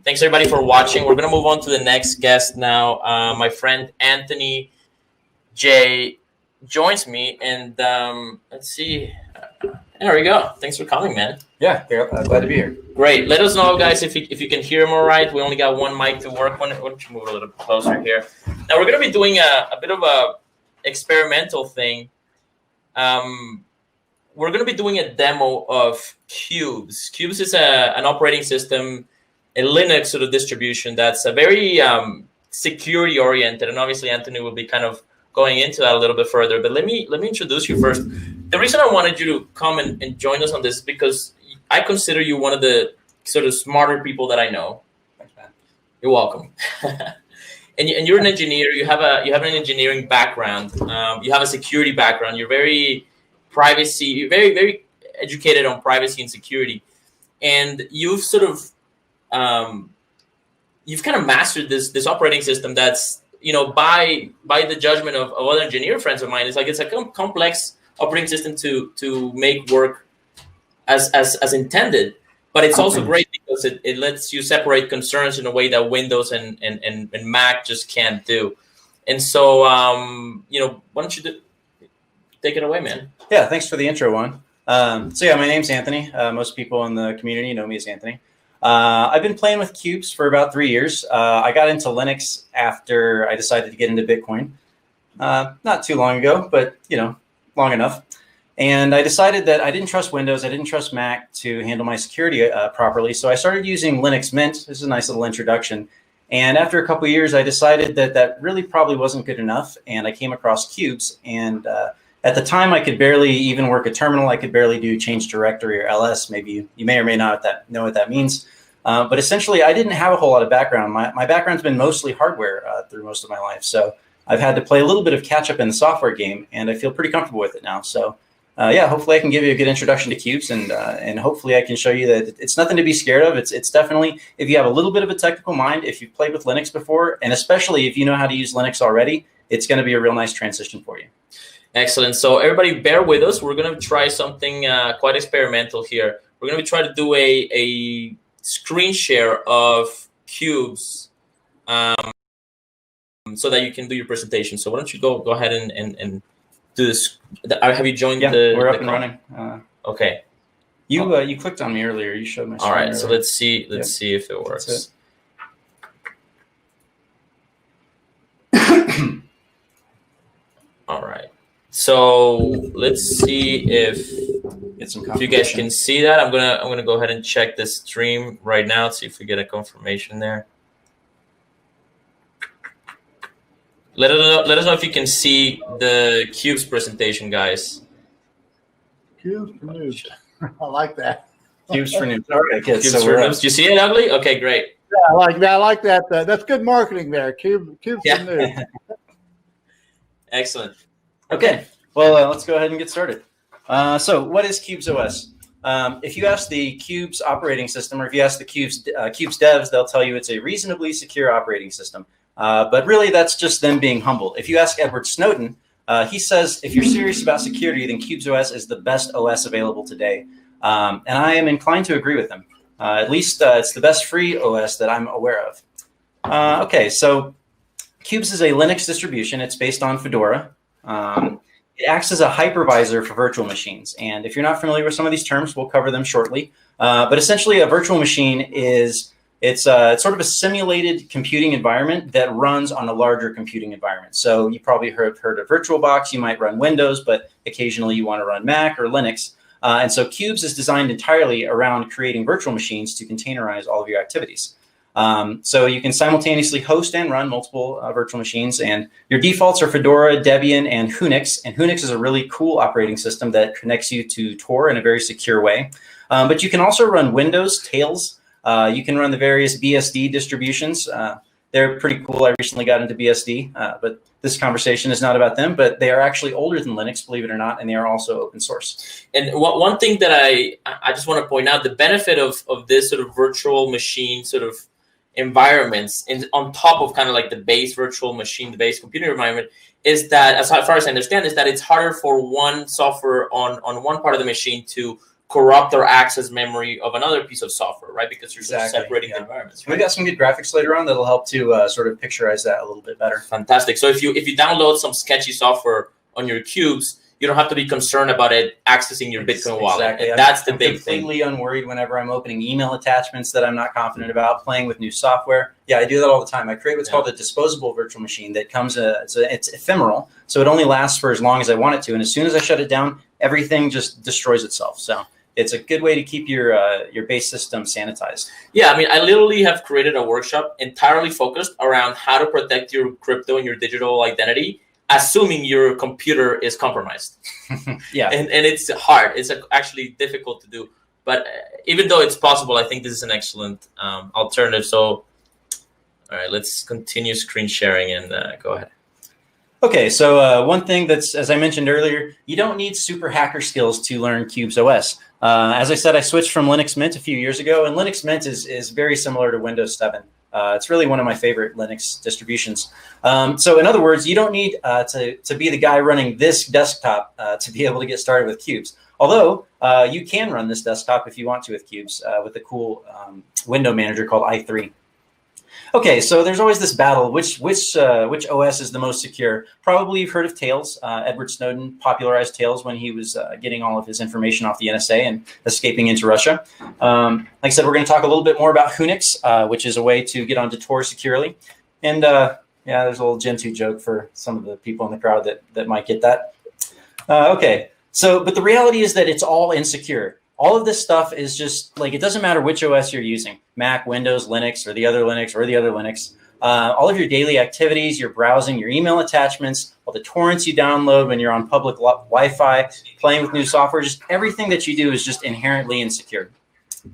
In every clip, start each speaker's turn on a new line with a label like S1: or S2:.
S1: Thanks everybody for watching. We're gonna move on to the next guest now. My friend Anthony J joins me, and let's see. There we go. Thanks for coming, man.
S2: Yeah, glad to be here.
S1: Great. Let us know, guys, if you can hear him all right. We only got one mic to work on. Why don't you move a little closer here? Now we're gonna be doing a bit of a experimental thing. We're going to be doing a demo of Qubes. Qubes is an operating system, a Linux sort of distribution that's a very security oriented, and obviously Anthony will be kind of going into that a little bit further. But let me introduce you first. The reason I wanted you to come and join us on this is because I consider you one of the sort of smarter people that I know.
S2: Thanks, man.
S1: You're welcome. And you're an engineer. You have an engineering background. You have a security background. You're very very educated on privacy and security, and you've sort of you've kind of mastered this operating system that's, you know, by the judgment of other engineer friends of mine, it's a complex operating system to make work as intended, but it's also great because it lets you separate concerns in a way that Windows and Mac just can't do. And so you know, why don't you take it away, man?
S2: Yeah, thanks for the intro, Juan. So yeah, my name's Anthony. Most people in the community know me as Anthony. I've been playing with Qubes for about 3 years. I got into Linux after I decided to get into Bitcoin. Not too long ago, but you know, long enough. And I decided that I didn't trust Windows, I didn't trust Mac to handle my security properly. So I started using Linux Mint. This is a nice little introduction. And after a couple of years, I decided that really probably wasn't good enough. And I came across Qubes, and at the time, I could barely even work a terminal. I could barely do change directory or ls. Maybe you may or may not know what that means. But essentially, I didn't have a whole lot of background. My background's been mostly hardware through most of my life. So I've had to play a little bit of catch up in the software game, and I feel pretty comfortable with it now. So yeah, hopefully I can give you a good introduction to Qubes, and hopefully I can show you that it's nothing to be scared of. It's definitely, if you have a little bit of a technical mind, if you've played with Linux before, and especially if you know how to use Linux already, it's going to be a real nice transition for you.
S1: Excellent. So everybody bear with us. We're going to try something quite experimental here. We're going to try to do a screen share of Qubes so that you can do your presentation. So why don't you go ahead and do this. Have you joined the
S2: we're up
S1: the
S2: and running.
S1: Okay.
S2: You clicked on me earlier. You showed my screen.
S1: All right.
S2: earlier.
S1: So let's see if it works. All right. So let's see if you guys can see that. I'm gonna go ahead and check the stream right now, see if we get a confirmation there. Let us know if you can see the Qubes presentation, guys.
S3: Qubes for noobs. I like that.
S2: Qubes for noobs. All right, kids.
S1: Qubes for noobs. Do you see it, Ugly? Okay, great.
S3: Yeah, I like that. That's good marketing there. Qubes for noobs.
S1: Excellent.
S2: Okay, well, let's go ahead and get started. So what is Qubes OS? If you ask the Qubes operating system, or if you ask the Qubes devs, they'll tell you it's a reasonably secure operating system. But really, that's just them being humble. If you ask Edward Snowden, he says, if you're serious about security, then Qubes OS is the best OS available today. And I am inclined to agree with him. At least it's the best free OS that I'm aware of. Okay, so Qubes is a Linux distribution. It's based on Fedora. It acts as a hypervisor for virtual machines. And if you're not familiar with some of these terms, we'll cover them shortly. But essentially, a virtual machine is it's sort of a simulated computing environment that runs on a larger computing environment. So you probably heard of VirtualBox. You might run Windows, but occasionally you want to run Mac or Linux. And so Qubes is designed entirely around creating virtual machines to containerize all of your activities. So you can simultaneously host and run multiple virtual machines, and your defaults are Fedora, Debian, and Unix. And Unix is a really cool operating system that connects you to Tor in a very secure way. But you can also run Windows, Tails. You can run the various BSD distributions. They're pretty cool. I recently got into BSD, but this conversation is not about them, but they are actually older than Linux, believe it or not, and they are also open source.
S1: And one thing that I just want to point out, the benefit of this sort of virtual machine sort of environments on top of kind of like the base virtual machine, the base computer environment, is that, as far as I understand, is that it's harder for one software on one part of the machine to corrupt or access memory of another piece of software, right? Because you're sort of separating the environments. Right?
S2: We got some good graphics later on that'll help to sort of picturize that a little bit better.
S1: Fantastic. So if you download some sketchy software on your Qubes, you don't have to be concerned about it accessing your Bitcoin wallet.
S2: Exactly.
S1: And that's the
S2: I'm
S1: big thing.
S2: completely unworried whenever I'm opening email attachments that I'm not confident about, playing with new software. Yeah, I do that all the time. I create what's called a disposable virtual machine that comes, it's ephemeral, so it only lasts for as long as I want it to. And as soon as I shut it down, everything just destroys itself. So it's a good way to keep your base system sanitized.
S1: Yeah, I mean, I literally have created a workshop entirely focused around how to protect your crypto and your digital identity, assuming your computer is compromised.
S2: Yeah.
S1: And it's hard. It's actually difficult to do. But even though it's possible, I think this is an excellent alternative. So, all right, let's continue screen sharing and go ahead.
S2: Okay, so one thing that's, as I mentioned earlier, you don't need super hacker skills to learn Qubes OS. As I said, I switched from Linux Mint a few years ago, and Linux Mint is very similar to Windows 7. It's really one of my favorite Linux distributions. So in other words, you don't need to be the guy running this desktop to be able to get started with Qubes. Although you can run this desktop if you want to with Qubes with a cool window manager called i3. Okay, so there's always this battle. Which OS is the most secure? Probably you've heard of Tails. Edward Snowden popularized Tails when he was getting all of his information off the NSA and escaping into Russia. Like I said, we're going to talk a little bit more about Hunix, which is a way to get onto Tor securely. And yeah, there's a little Gentoo joke for some of the people in the crowd that might get that. Okay, so but the reality is that it's all insecure. All of this stuff is just like, it doesn't matter which OS you're using, Mac, Windows, Linux, or the other Linux, or the other Linux. All of your daily activities, your browsing, your email attachments, all the torrents you download when you're on public Wi-Fi, playing with new software, just everything that you do is just inherently insecure.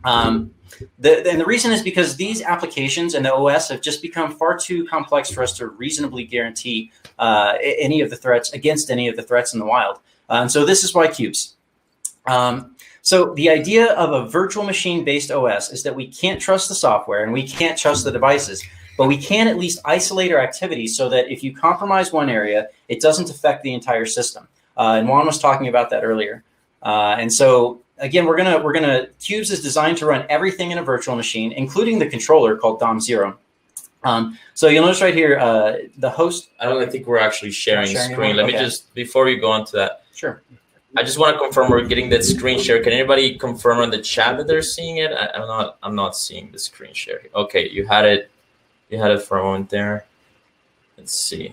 S2: And the reason is because these applications and the OS have just become far too complex for us to reasonably guarantee any of the threats against any of the threats in the wild. And so this is why Qubes. So the idea of a virtual machine-based OS is that we can't trust the software and we can't trust the devices, but we can at least isolate our activities so that if you compromise one area, it doesn't affect the entire system. And Juan was talking about that earlier. And so again, Qubes is designed to run everything in a virtual machine, including the controller called DOM0. So you'll notice right here, the host.
S1: I think we're actually sharing screen. Let me just, before we go on to that.
S2: Sure.
S1: I just want to confirm we're getting that screen share. Can anybody confirm on the chat that they're seeing it? I'm not seeing the screen share. Okay, you had it for a moment there. Let's see.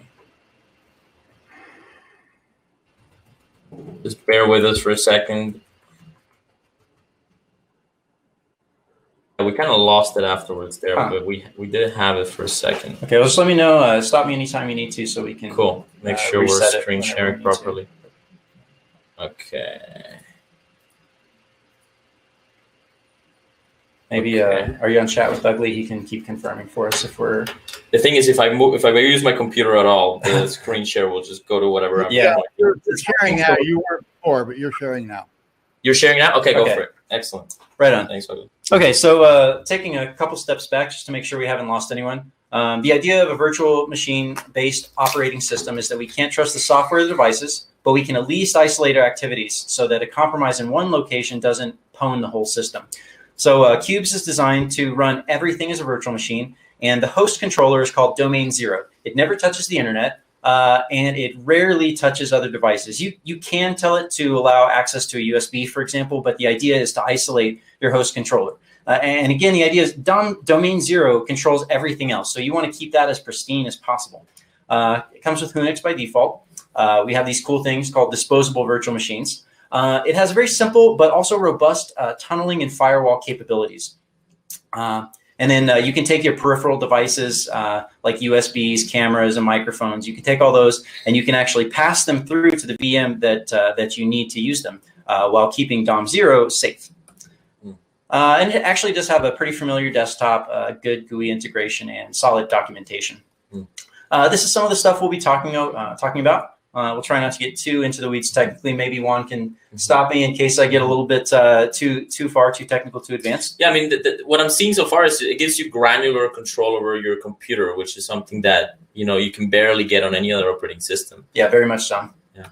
S1: Just bear with us for a second. We kind of lost it afterwards there, but we did have it for a second.
S2: Okay, well, just let me know. Stop me anytime you need to, so we can.
S1: Cool. Make sure we're screen sharing properly. Okay.
S2: Maybe are you on chat with Ugly? He can keep confirming for us if we're.
S1: The thing is, if I use my computer at all, the screen share will just go to whatever.
S3: Yeah, you're sharing now. You weren't before, but you're sharing now.
S1: You're sharing now? Okay, go for it. Excellent.
S2: Right on.
S1: Thanks, Ugly.
S2: Okay, so taking a couple steps back just to make sure we haven't lost anyone. The idea of a virtual machine-based operating system is that we can't trust the software or the devices, but we can at least isolate our activities so that a compromise in one location doesn't pwn the whole system. So Qubes is designed to run everything as a virtual machine, and the host controller is called Domain 0. It never touches the internet, and it rarely touches other devices. You can tell it to allow access to a USB, for example, but the idea is to isolate your host controller. And again, the idea is Domain 0 controls everything else, so you want to keep that as pristine as possible. It comes with Hunix by default. We have these cool things called disposable virtual machines. It has very simple but also robust tunneling and firewall capabilities. And then you can take your peripheral devices like USBs, cameras, and microphones. You can take all those and you can actually pass them through to the VM that you need to use them while keeping DOM0 safe. And it actually does have a pretty familiar desktop, good GUI integration, and solid documentation. This is some of the stuff we'll be talking about. We'll try not to get too into the weeds technically. Maybe Juan can stop me in case I get a little bit too technical, too advanced.
S1: Yeah, I mean, what I'm seeing so far is it gives you granular control over your computer, which is something that you can barely get on any other operating system.
S2: Yeah, very much so.
S1: Yeah.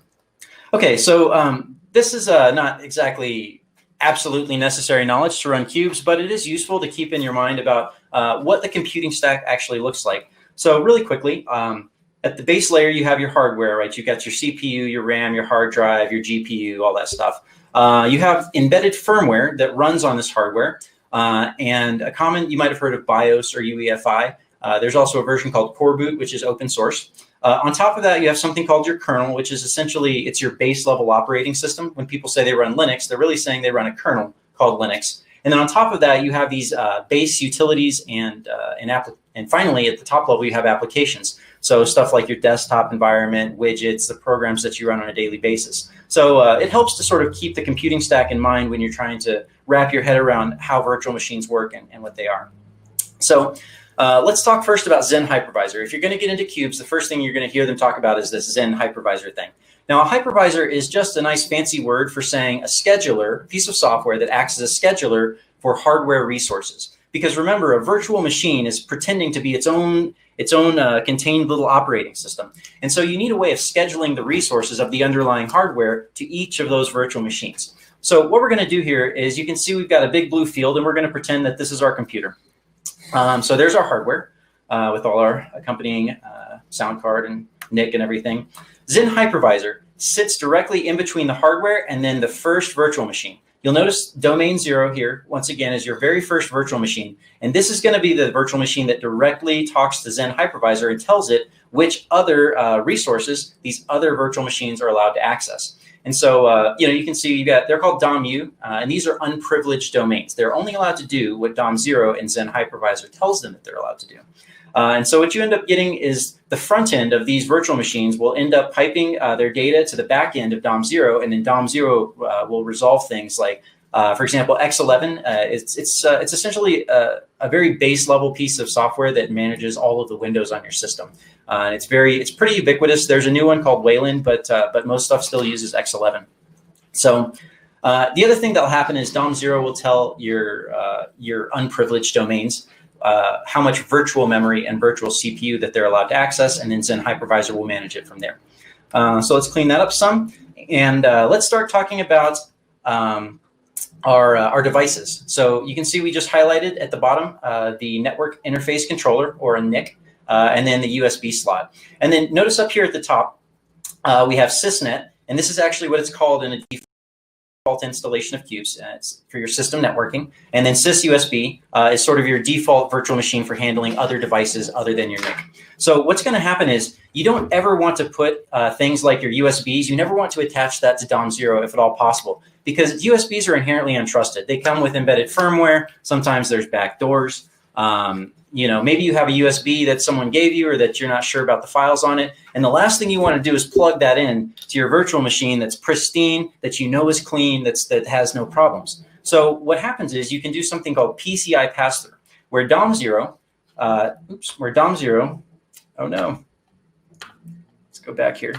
S2: Okay, so this is not exactly absolutely necessary knowledge to run Qubes, but it is useful to keep in your mind about what the computing stack actually looks like. So really quickly, at the base layer, you have your hardware, right? You've got your CPU, your RAM, your hard drive, your GPU, all that stuff. You have embedded firmware that runs on this hardware. And a common, you might have heard of BIOS or UEFI. There's also a version called Core Boot, which is open source. On top of that, you have something called your kernel, which is essentially, it's your base level operating system. When people say they run Linux, they're really saying they run a kernel called Linux. And then on top of that, you have these base utilities and finally, at the top level, you have applications. So stuff like your desktop environment, widgets, the programs that you run on a daily basis. So it helps to sort of keep the computing stack in mind when you're trying to wrap your head around how virtual machines work and what they are. So let's talk first about Zen Hypervisor. If you're going to get into Qubes, the first thing you're going to hear them talk about is this Zen Hypervisor thing. Now, a hypervisor is just a nice fancy word for saying a scheduler, a piece of software that acts as a scheduler for hardware resources. Because remember, a virtual machine is pretending to be its own contained little operating system. And so you need a way of scheduling the resources of the underlying hardware to each of those virtual machines. So what we're going to do here is you can see we've got a big blue field, and we're going to pretend that this is our computer. So there's our hardware with all our accompanying sound card and NIC and everything. Zen Hypervisor sits directly in between the hardware and then the first virtual machine. You'll notice domain 0 here, once again, is your very first virtual machine. And this is going to be the virtual machine that directly talks to Zen Hypervisor and tells it which other resources these other virtual machines are allowed to access. And so, you can see they're called DOM-U, and these are unprivileged domains. They're only allowed to do what DOM-0 and Zen Hypervisor tells them that they're allowed to do. And so what you end up getting is the front end of these virtual machines will end up piping their data to the back end of DOM-0, and then DOM-0 will resolve things like, for example, X11. It's essentially a very base level piece of software that manages all of the windows on your system. And it's pretty ubiquitous. There's a new one called Wayland, but most stuff still uses X11. So the other thing that'll happen is DOM-0 will tell your unprivileged domains how much virtual memory and virtual CPU that they're allowed to access, and then Zen Hypervisor will manage it from there. So let's clean that up some, and let's start talking about our devices. So you can see we just highlighted at the bottom the network interface controller, or a NIC, and then the USB slot. And then notice up here at the top, we have sysnet, and this is actually what it's called in a default installation of Qubes. It's for your system networking. And then sysUSB is sort of your default virtual machine for handling other devices other than your NIC. So what's going to happen is you don't ever want to put things like your USBs. You never want to attach that to DOM-0 if at all possible, because USBs are inherently untrusted. They come with embedded firmware. Sometimes there's backdoors. Maybe you have a USB that someone gave you or that you're not sure about the files on it. And the last thing you want to do is plug that in to your virtual machine that's pristine, that you know is clean, that has no problems. So what happens is you can do something called PCI pass-through, where DOM-0, oh no, let's go back here.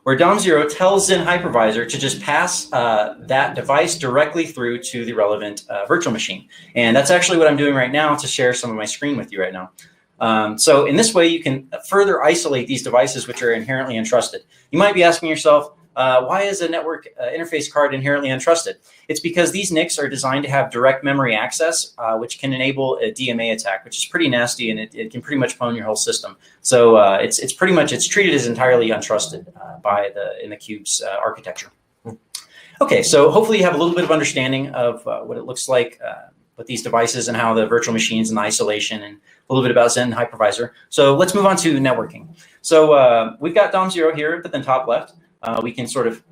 S2: Where DOM-0 tells Zen Hypervisor to just pass that device directly through to the relevant virtual machine. And that's actually what I'm doing right now to share some of my screen with you right now. So in this way, you can further isolate these devices which are inherently untrusted. You might be asking yourself, why is a network interface card inherently untrusted? It's because these NICs are designed to have direct memory access, which can enable a DMA attack, which is pretty nasty, and it can pretty much pwn your whole system. So it's treated as entirely untrusted in the Qubes architecture. Okay, so hopefully you have a little bit of understanding of what it looks like with these devices and how the virtual machines and the isolation, and a little bit about Zen Hypervisor. So let's move on to networking. So we've got DOM-0 here at the top left. We can sort of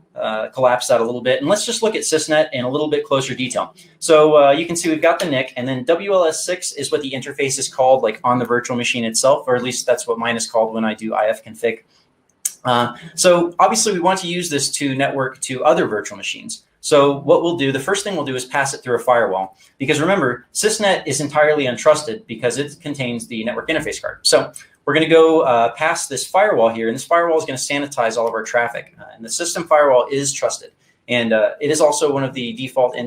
S2: collapse that a little bit. And let's just look at sysnet in a little bit closer detail. So you can see we've got the NIC, and then WLS6 is what the interface is called, like on the virtual machine itself, or at least that's what mine is called when I do ifconfig. So obviously we want to use this to network to other virtual machines. So what we'll do, the first thing we'll do is pass it through a firewall, because remember, sysnet is entirely untrusted because it contains the network interface card. So we're going to go past this firewall here, and this firewall is going to sanitize all of our traffic. And the system firewall is trusted, and it is also one of the default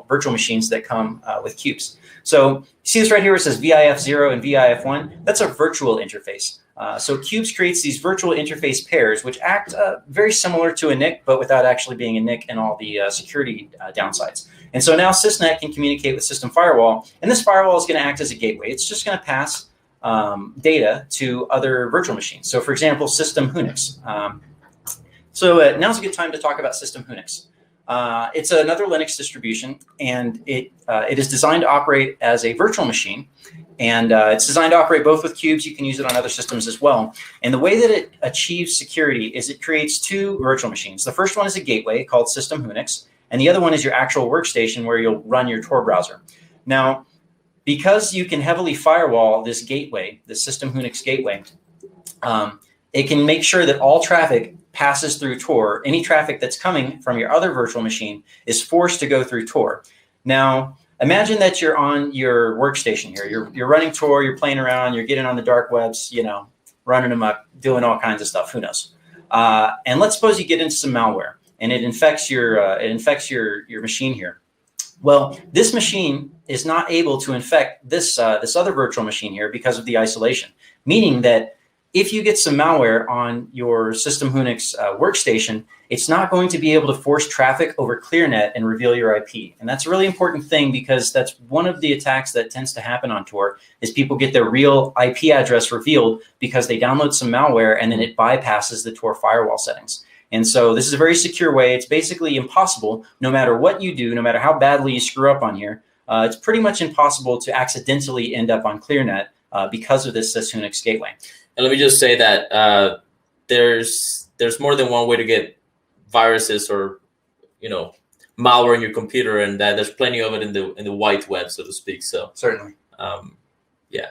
S2: virtual machines that come with Qubes. So you see this right here where it says VIF0 and VIF1. That's a virtual interface. So Qubes creates these virtual interface pairs, which act very similar to a NIC, but without actually being a NIC and all the security downsides. And so now SysNet can communicate with System Firewall, and this firewall is going to act as a gateway. It's just going to pass data to other virtual machines. So for example, System Unix. Now's a good time to talk about System Unix. It's another Linux distribution, and it is designed to operate as a virtual machine. And it's designed to operate both with Qubes. You can use it on other systems as well. And the way that it achieves security is it creates two virtual machines. The first one is a gateway called System Unix, and the other one is your actual workstation where you'll run your Tor browser. Now, because you can heavily firewall this gateway, the System Unix gateway, it can make sure that all traffic passes through Tor. Any traffic that's coming from your other virtual machine is forced to go through Tor. Now, imagine that you're on your workstation here. You're running Tor, you're playing around, you're getting on the dark webs, running them up, doing all kinds of stuff. Who knows? And let's suppose you get into some malware and it infects your machine here. Well, this machine is not able to infect this other virtual machine here because of the isolation, meaning that if you get some malware on your System Unix workstation, it's not going to be able to force traffic over ClearNet and reveal your IP. And that's a really important thing because that's one of the attacks that tends to happen on Tor is people get their real IP address revealed because they download some malware and then it bypasses the Tor firewall settings. And so this is a very secure way. It's basically impossible, no matter what you do, no matter how badly you screw up on here, it's pretty much impossible to accidentally end up on ClearNet because of this Unix gateway.
S1: And let me just say that there's more than one way to get viruses or malware in your computer, and that there's plenty of it in the white web, so to speak. So
S2: certainly,
S1: yeah.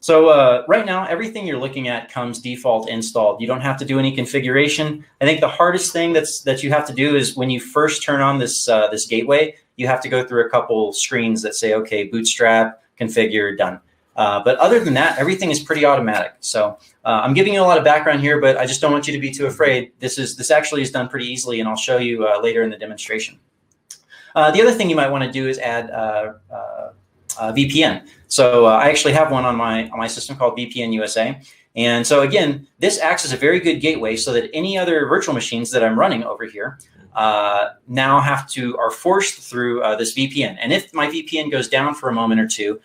S2: So right now, everything you're looking at comes default installed. You don't have to do any configuration. I think the hardest thing that you have to do is when you first turn on this gateway, you have to go through a couple screens that say, okay, bootstrap, configure, done. But other than that, everything is pretty automatic. So I'm giving you a lot of background here, but I just don't want you to be too afraid. This actually is done pretty easily, and I'll show you later in the demonstration. The other thing you might want to do is add VPN. So I actually have one on my system called VPN USA. And so again, this acts as a very good gateway so that any other virtual machines that I'm running over here now are forced through this VPN. And if my VPN goes down for a moment or two,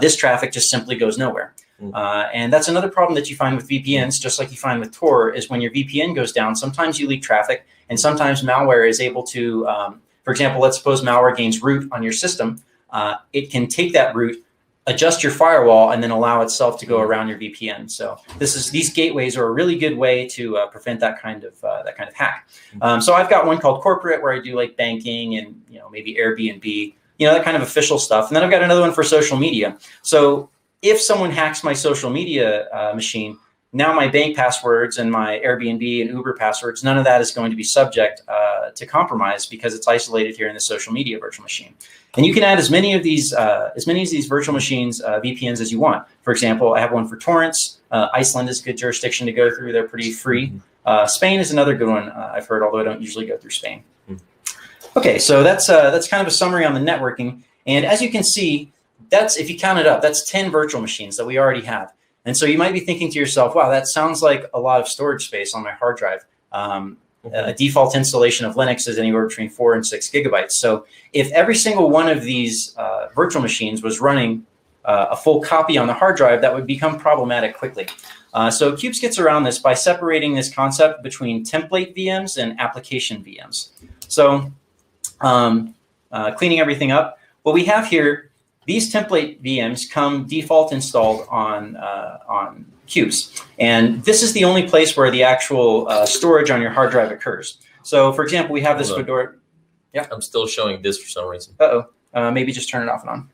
S2: this traffic just simply goes nowhere. And that's another problem that you find with VPNs, just like you find with Tor, is when your VPN goes down, sometimes you leak traffic, and sometimes malware is able to, for example, let's suppose malware gains root on your system. It can take that root, adjust your firewall, and then allow itself to go around your VPN. So these gateways are a really good way to prevent that kind of hack. So I've got one called Corporate where I do like banking and maybe Airbnb, that kind of official stuff. And then I've got another one for social media. So if someone hacks my social media machine, now my bank passwords and my Airbnb and Uber passwords, none of that is going to be subject to compromise because it's isolated here in the social media virtual machine. And you can add as many of these virtual machines, VPNs, as you want. For example, I have one for torrents. Iceland is a good jurisdiction to go through. They're pretty free. Spain is another good one I've heard, although I don't usually go through Spain. Okay, so that's kind of a summary on the networking. And as you can see, if you count it up, that's 10 virtual machines that we already have. And so you might be thinking to yourself, wow, that sounds like a lot of storage space on my hard drive. A default installation of Linux is anywhere between 4 and 6 gigabytes. So if every single one of these virtual machines was running a full copy on the hard drive, that would become problematic quickly. So Qubes gets around this by separating this concept between template VMs and application VMs. So cleaning everything up, what we have here, these template VMs come default installed on Qubes. And this is the only place where the actual storage on your hard drive occurs. So for example, we have this Fedora. Yeah.
S1: I'm still showing this for some reason.
S2: Maybe just turn it off and on.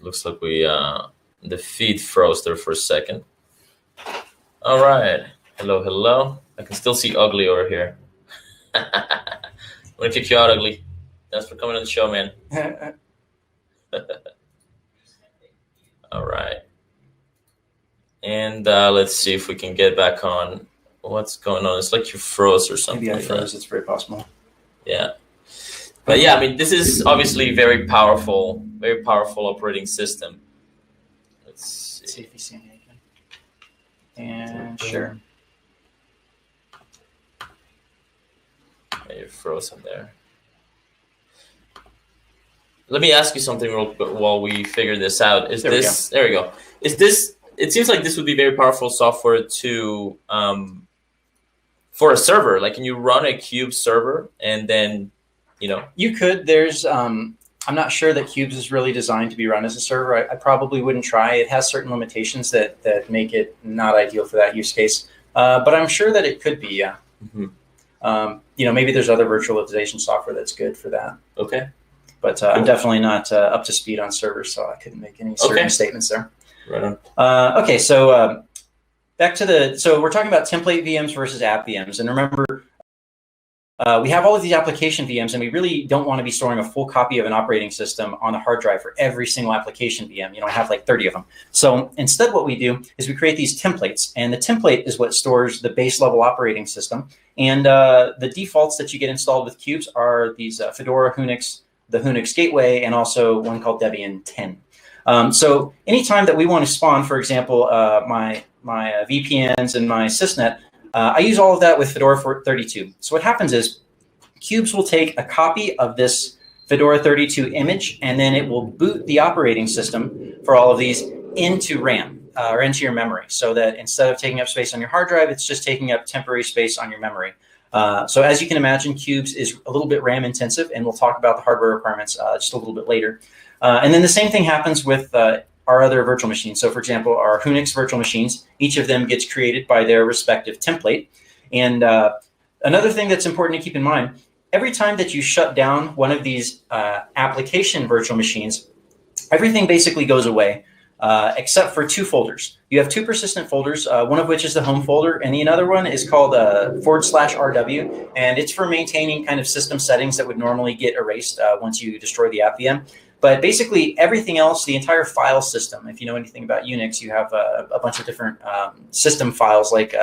S1: Looks like the feed froze there for a second. All right. Hello. I can still see Ugly over here. I'm going to kick you out, Ugly. Thanks for coming on the show, man. All right. And let's see if we can get back on. What's going on? It's like you froze or something.
S2: Maybe I froze. It's very possible.
S1: Yeah. But yeah, I mean, this is obviously very powerful operating system. Let's see
S2: if you see anything. and share.
S1: You're frozen there. Let me ask you something real quick while we figure this out. There we go. Is this, it seems like this would be very powerful software to, for a server. Like, can you run a Qubes server and then,
S2: You could. There's, I'm not sure that Qubes is really designed to be run as a server. I probably wouldn't try. It has certain limitations that make it not ideal for that use case. But I'm sure that it could be, yeah. Maybe there's other virtualization software that's good for that.
S1: Okay.
S2: But I'm definitely not up to speed on servers, so I couldn't make any certain statements there.
S1: Right on.
S2: Okay, so back to so we're talking about template VMs versus app VMs. And remember, we have all of these application VMs, and we really don't want to be storing a full copy of an operating system on the hard drive for every single application VM. I have like 30 of them. So instead what we do is we create these templates, and the template is what stores the base level operating system. And the defaults that you get installed with Qubes are these Fedora, Unix, the Unix gateway, and also one called Debian 10. So anytime that we want to spawn, for example, my VPNs and my sysnet, I use all of that with Fedora 32. So what happens is Qubes will take a copy of this Fedora 32 image, and then it will boot the operating system for all of these into RAM or into your memory, so that instead of taking up space on your hard drive, it's just taking up temporary space on your memory. So as you can imagine, Qubes is a little bit RAM intensive, and we'll talk about the hardware requirements just a little bit later. And then the same thing happens with our other virtual machines. So for example, our Unix virtual machines, each of them gets created by their respective template. And another thing that's important to keep in mind, every time that you shut down one of these application virtual machines, everything basically goes away. Except for two folders. You have two persistent folders, one of which is the home folder, and the other one is called /RW, and it's for maintaining kind of system settings that would normally get erased once you destroy the app VM. But basically everything else, the entire file system, if you know anything about Unix, you have a bunch of different system files like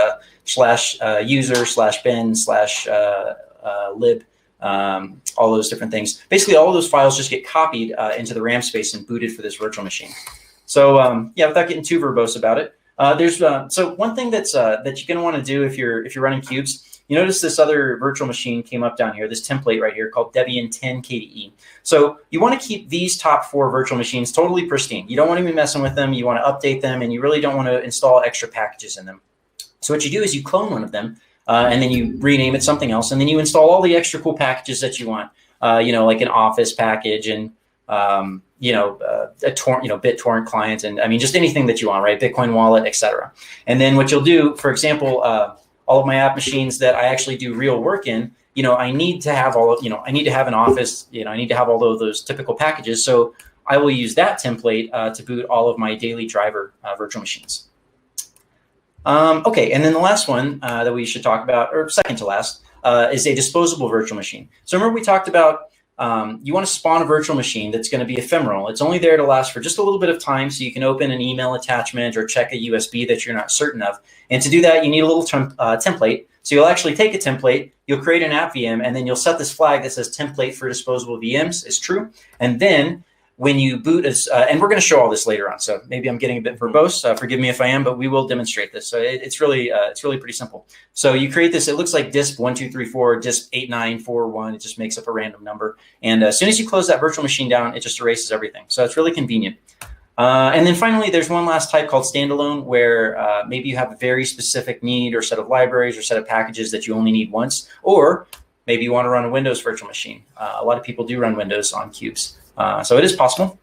S2: /user/bin/lib, all those different things. Basically all of those files just get copied into the RAM space and booted for this virtual machine. So yeah, without getting too verbose about it, so one thing that you're going to want to do if you're running Qubes, you notice this other virtual machine came up down here, this template right here called Debian 10 KDE. So you want to keep these top 4 virtual machines totally pristine. You don't want to be messing with them. You want to update them, and you really don't want to install extra packages in them. So what you do is you clone one of them, and then you rename it something else, and then you install all the extra cool packages that you want. Like an Office package and a BitTorrent client, and I mean just anything that you want, right? Bitcoin wallet, etc. And then what you'll do, for example, all of my app machines that I actually do real work in, I need to have I need to have an Office, I need to have all of those typical packages. So I will use that template to boot all of my daily driver virtual machines. Okay, and then the last one that we should talk about, or second to last, is a disposable virtual machine. So remember we talked about you want to spawn a virtual machine that's going to be ephemeral. It's only there to last for just a little bit of time, so you can open an email attachment or check a USB that you're not certain of. And to do that, you need a little template. So you'll actually take a template, you'll create an app VM, and then you'll set this flag that says template for disposable VMs is true. And then when you boot, and we're going to show all this later on, so maybe I'm getting a bit verbose. Forgive me if I am, but we will demonstrate this. So it's really pretty simple. So you create this. It looks like disp 1234, disp 8941. It just makes up a random number. And as soon as you close that virtual machine down, it just erases everything. So it's really convenient. And then finally, there's one last type called standalone, where maybe you have a very specific need or set of libraries or set of packages that you only need once, or maybe you want to run a Windows virtual machine. A lot of people do run Windows on Qubes. So it is possible.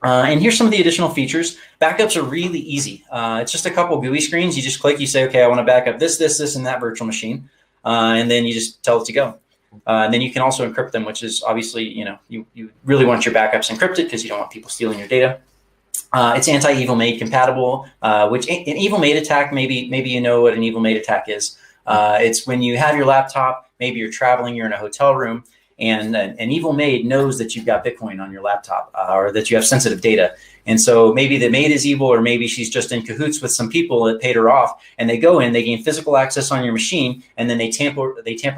S2: And here's some of the additional features. Backups are really easy. It's just a couple GUI screens. You just click, you say, okay, I want to back up this, and that virtual machine. And then you just tell it to go. And then you can also encrypt them, which is obviously, you really want your backups encrypted because you don't want people stealing your data. It's anti-evil maid compatible, which an evil maid attack, maybe you know what an evil maid attack is. It's when you have your laptop, maybe you're traveling, you're in a hotel room, and an evil maid knows that you've got Bitcoin on your laptop or that you have sensitive data. And so maybe the maid is evil, or maybe she's just in cahoots with some people that paid her off, and they go in, they gain physical access on your machine, and then they tamper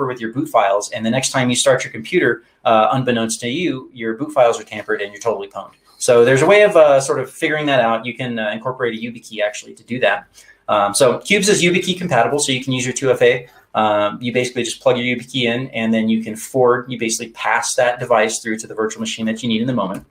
S2: with your boot files. And the next time you start your computer, unbeknownst to you, your boot files are tampered and you're totally pwned. So there's a way of sort of figuring that out. You can incorporate a YubiKey actually to do that. So Qubes is YubiKey compatible, so you can use your 2FA. You basically just plug your YubiKey in, and then you can you basically pass that device through to the virtual machine that you need in the moment.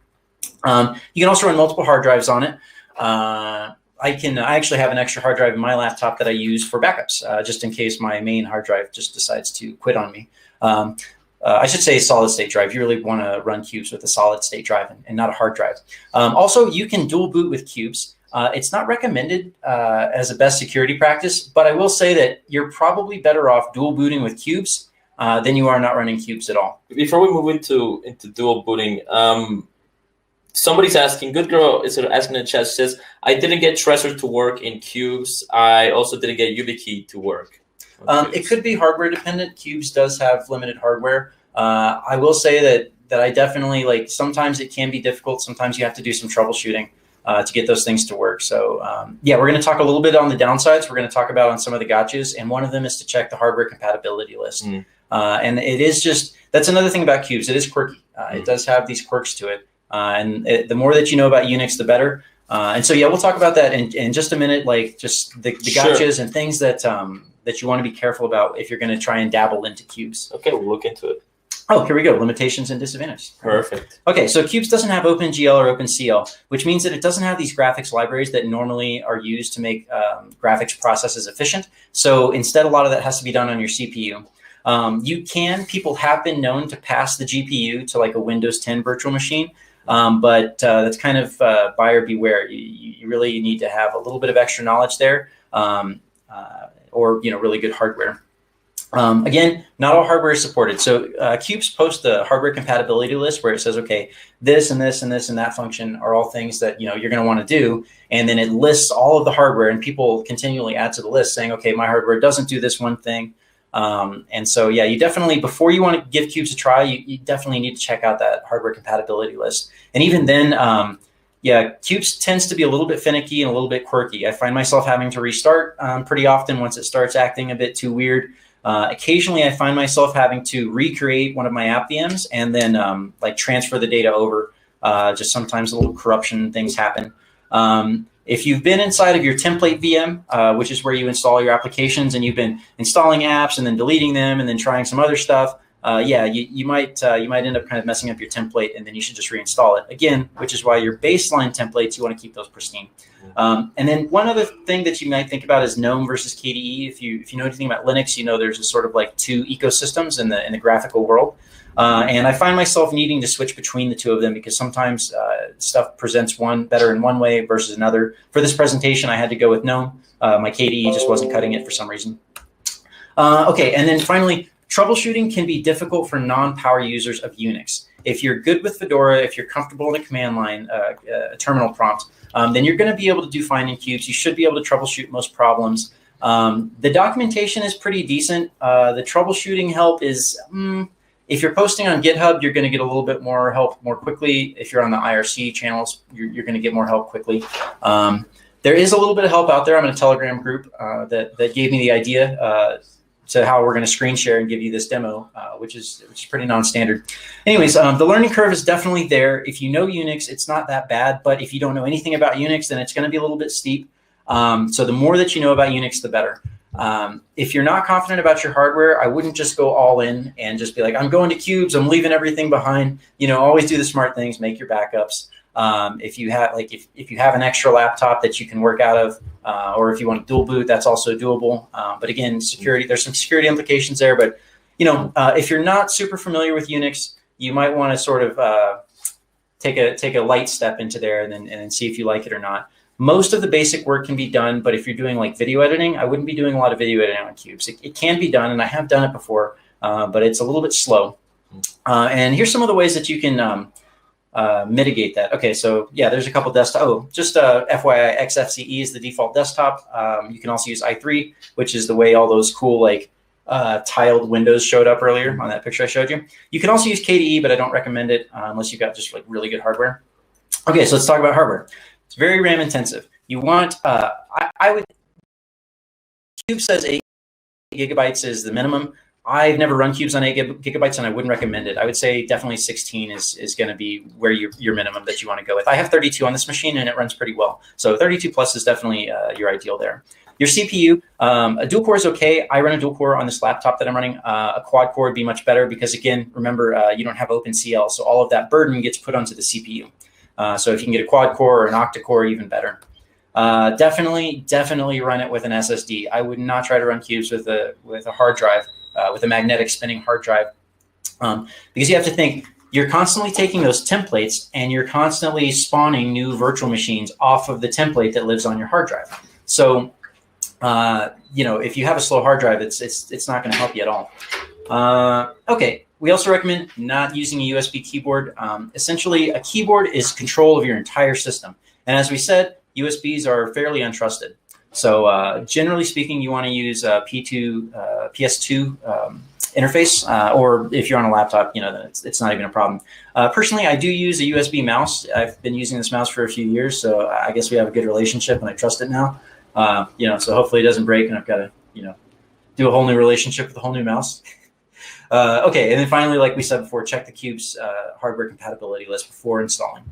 S2: You can also run multiple hard drives on it. I actually have an extra hard drive in my laptop that I use for backups, just in case my main hard drive just decides to quit on me. I should say solid state drive. You really want to run Qubes with a solid state drive and not a hard drive. Also, you can dual boot with Qubes. It's not recommended as a best security practice, but I will say that you're probably better off dual booting with Qubes than you are not running Qubes at all.
S1: Before we move into dual booting, somebody's asking, Good Girl is asking in the chat, says, I didn't get Trezor to work in Qubes. I also didn't get YubiKey to work.
S2: It could be hardware dependent. Qubes does have limited hardware. I will say that I definitely, sometimes it can be difficult. Sometimes you have to do some troubleshooting to get those things to work. So yeah, we're going to talk a little bit on the downsides. We're going to talk about on some of the gotchas. And one of them is to check the hardware compatibility list. And it is that's another thing about Qubes. It is quirky. It does have these quirks to it. The more that you know about Unix, the better. And so, yeah, we'll talk about that in just a minute, just the gotchas and things that you want to be careful about if you're going to try and dabble into Qubes.
S1: Okay, we'll look into it.
S2: Oh, here we go. Limitations and disadvantages.
S1: Perfect.
S2: Okay, so Qubes doesn't have OpenGL or OpenCL, which means that it doesn't have these graphics libraries that normally are used to make graphics processes efficient. So instead, a lot of that has to be done on your CPU. People have been known to pass the GPU to a Windows 10 virtual machine. But that's kind of buyer beware. You really need to have a little bit of extra knowledge there, or really good hardware. Again, not all hardware is supported. So Qubes posts the hardware compatibility list where it says, okay, this and this and this and that function are all things that you're going to want to do, and then it lists all of the hardware, and people continually add to the list saying, okay, my hardware doesn't do this one thing. And so, yeah, you definitely, before you want to give Qubes a try, you definitely need to check out that hardware compatibility list. And even then, yeah, Qubes tends to be a little bit finicky and a little bit quirky. I find myself having to restart pretty often once it starts acting a bit too weird. Occasionally, I find myself having to recreate one of my app VMs and then transfer the data over. Just sometimes a little corruption things happen. If you've been inside of your template VM, which is where you install your applications, and you've been installing apps and then deleting them and then trying some other stuff, yeah, you might end up kind of messing up your template, and then you should just reinstall it again, which is why your baseline templates, you want to keep those pristine. And then one other thing that you might think about is GNOME versus KDE. If you know anything about Linux, there's a sort of two ecosystems in the graphical world. And I find myself needing to switch between the two of them because sometimes stuff presents one better in one way versus another. For this presentation, I had to go with GNOME. My KDE just wasn't cutting it for some reason. Okay, and then finally, troubleshooting can be difficult for non-power users of Unix. If you're good with Fedora, if you're comfortable in a command line, a terminal prompt, then you're going to be able to do fine in Qubes. You should be able to troubleshoot most problems. The documentation is pretty decent. The troubleshooting help is... if you're posting on GitHub, you're going to get a little bit more help more quickly. If you're on the IRC channels, you're going to get more help quickly. There is a little bit of help out there. I'm in a Telegram group that gave me the idea to how we're going to screen share and give you this demo, which is pretty non-standard. Anyways, the learning curve is definitely there. If you know Unix, it's not that bad. But if you don't know anything about Unix, then it's going to be a little bit steep. So the more that you know about Unix, the better. If you're not confident about your hardware, I wouldn't just go all in and just be like, I'm going to Qubes, I'm leaving everything behind. Always do the smart things, make your backups. If you have if you have an extra laptop that you can work out of, or if you want to dual boot, that's also doable. But again, security, there's some security implications there. But if you're not super familiar with Unix, you might want to sort of take a light step into there and then see if you like it or not. Most of the basic work can be done, but if you're doing video editing, I wouldn't be doing a lot of video editing on Qubes. It can be done, and I have done it before, but it's a little bit slow. And here's some of the ways that you can mitigate that. Okay, so yeah, there's a couple desktop. Oh, just FYI, XFCE is the default desktop. You can also use i3, which is the way all those cool tiled windows showed up earlier on that picture I showed you. You can also use KDE, but I don't recommend it unless you've got just really good hardware. Okay, so let's talk about hardware. It's very RAM intensive. You want, I would, Cube says 8 gigabytes is the minimum. I've never run Qubes on 8 GB, and I wouldn't recommend it. I would say definitely 16 is going to be where your minimum that you want to go with. I have 32 on this machine, and it runs pretty well. So 32 plus is definitely your ideal there. Your CPU, a dual core is okay. I run a dual core on this laptop that I'm running. A quad core would be much better because, again, remember, you don't have OpenCL, so all of that burden gets put onto the CPU. So if you can get a quad core or an octa core, even better. Definitely run it with an SSD. I would not try to run Qubes with a hard drive, with a magnetic spinning hard drive, because you have to think, you're constantly taking those templates and you're constantly spawning new virtual machines off of the template that lives on your hard drive. So, if you have a slow hard drive, it's not going to help you at all. Okay. We also recommend not using a USB keyboard. Essentially, a keyboard is control of your entire system. And as we said, USBs are fairly untrusted. So generally speaking, you want to use a PS2 interface, or if you're on a laptop, then it's not even a problem. Personally, I do use a USB mouse. I've been using this mouse for a few years, so I guess we have a good relationship, and I trust it now. So hopefully it doesn't break, and I've got to, do a whole new relationship with a whole new mouse. Okay, and then finally, like we said before, check the Qubes hardware compatibility list before installing.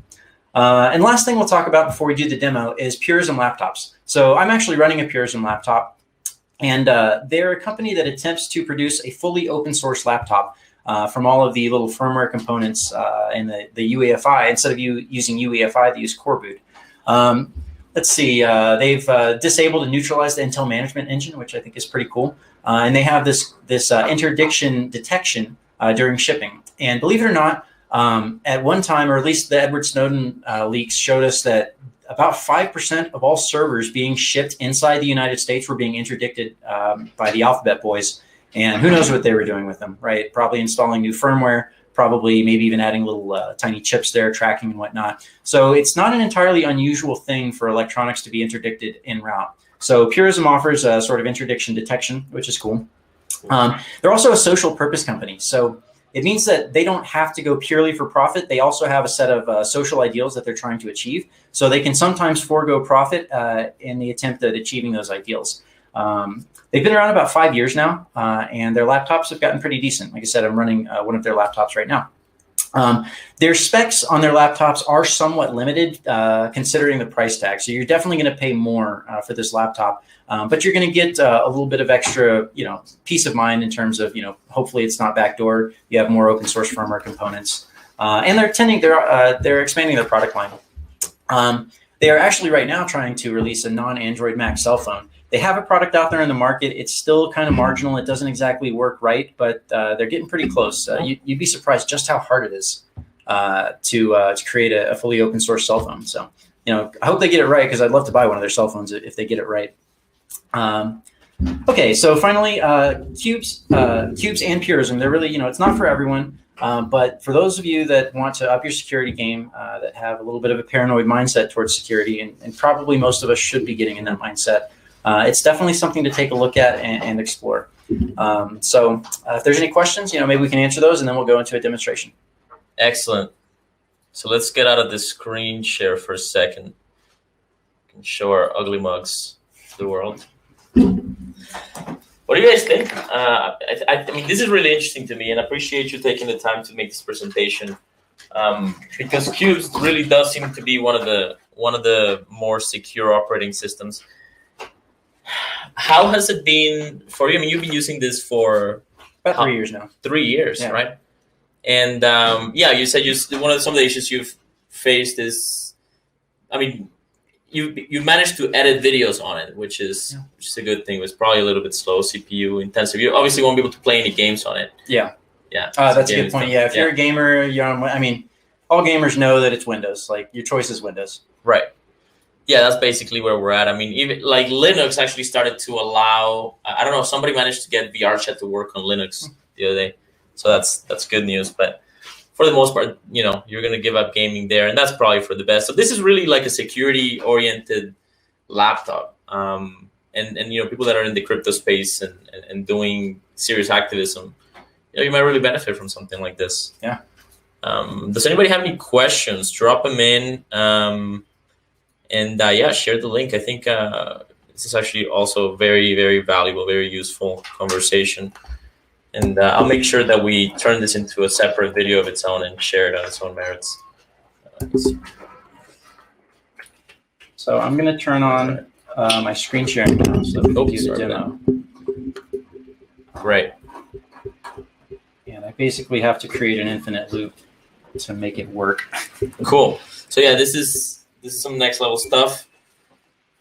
S2: And last thing we'll talk about before we do the demo is Purism laptops. So I'm actually running a Purism laptop, and they're a company that attempts to produce a fully open source laptop from all of the little firmware components and the UEFI. Instead of using UEFI, they use Coreboot. Let's see, they've disabled and neutralized the Intel management engine, which I think is pretty cool. And they have this interdiction detection during shipping. And believe it or not, at one time, or at least the Edward Snowden leaks showed us that about 5% of all servers being shipped inside the United States were being interdicted by the Alphabet boys. And who knows what they were doing with them, right? Probably installing new firmware, probably maybe even adding little tiny chips there, tracking and whatnot. So it's not an entirely unusual thing for electronics to be interdicted en route. So Purism offers a sort of interdiction detection, which is cool. They're also a social purpose company. So it means that they don't have to go purely for profit. They also have a set of social ideals that they're trying to achieve. So they can sometimes forego profit in the attempt at achieving those ideals. They've been around about 5 years now, and their laptops have gotten pretty decent. Like I said, I'm running one of their laptops right now. Their specs on their laptops are somewhat limited considering the price tag. So you're definitely going to pay more for this laptop, but you're going to get a little bit of extra, peace of mind in terms of, hopefully it's not backdoor. You have more open source firmware components, and they're expanding their product line. They are actually right now trying to release a non-Android Mac cell phone. They have a product out there in the market. It's still kind of marginal. It doesn't exactly work right, but they're getting pretty close. You'd be surprised just how hard it is to create a fully open source cell phone. So, I hope they get it right, because I'd love to buy one of their cell phones if they get it right. Okay, so finally, Qubes and Purism. They're really, it's not for everyone, but for those of you that want to up your security game, that have a little bit of a paranoid mindset towards security, and probably most of us should be getting in that mindset. It's definitely something to take a look at and explore. So if there's any questions, maybe we can answer those, and then we'll go into a demonstration.
S1: Excellent. So let's get out of the screen share for a second. We can show our ugly mugs to the world. What do you guys think? I mean, this is really interesting to me, and I appreciate you taking the time to make this presentation, because Qubes really does seem to be one of the more secure operating systems. How has it been for you? I mean, you've been using this for
S2: about 3 years now.
S1: 3 years, yeah. Right? And you said some of the issues you've faced is, I mean, you managed to edit videos on it, which is a good thing. It was probably a little bit slow, CPU intensive. You obviously won't be able to play any games on it. Yeah.
S2: That's a good point. Yeah, if you're a gamer, all gamers know that it's Windows. Like, your choice is Windows.
S1: Right. Yeah, that's basically where we're at. I mean, even like Linux actually started to allow, I don't know, somebody managed to get VRChat to work on Linux the other day. So that's good news. But for the most part, you're going to give up gaming there, and that's probably for the best. So this is really like a security-oriented laptop. And people that are in the crypto space and doing serious activism, you might really benefit from something like this.
S2: Yeah.
S1: Does anybody have any questions? Drop them in. And share the link. I think this is actually also very, very valuable, very useful conversation. And I'll make sure that we turn this into a separate video of its own and share it on its own merits.
S2: So I'm going to turn on my screen sharing now so that we can do the demo.
S1: Great.
S2: And I basically have to create an infinite loop to make it work.
S1: Cool. So yeah, this is some next level stuff.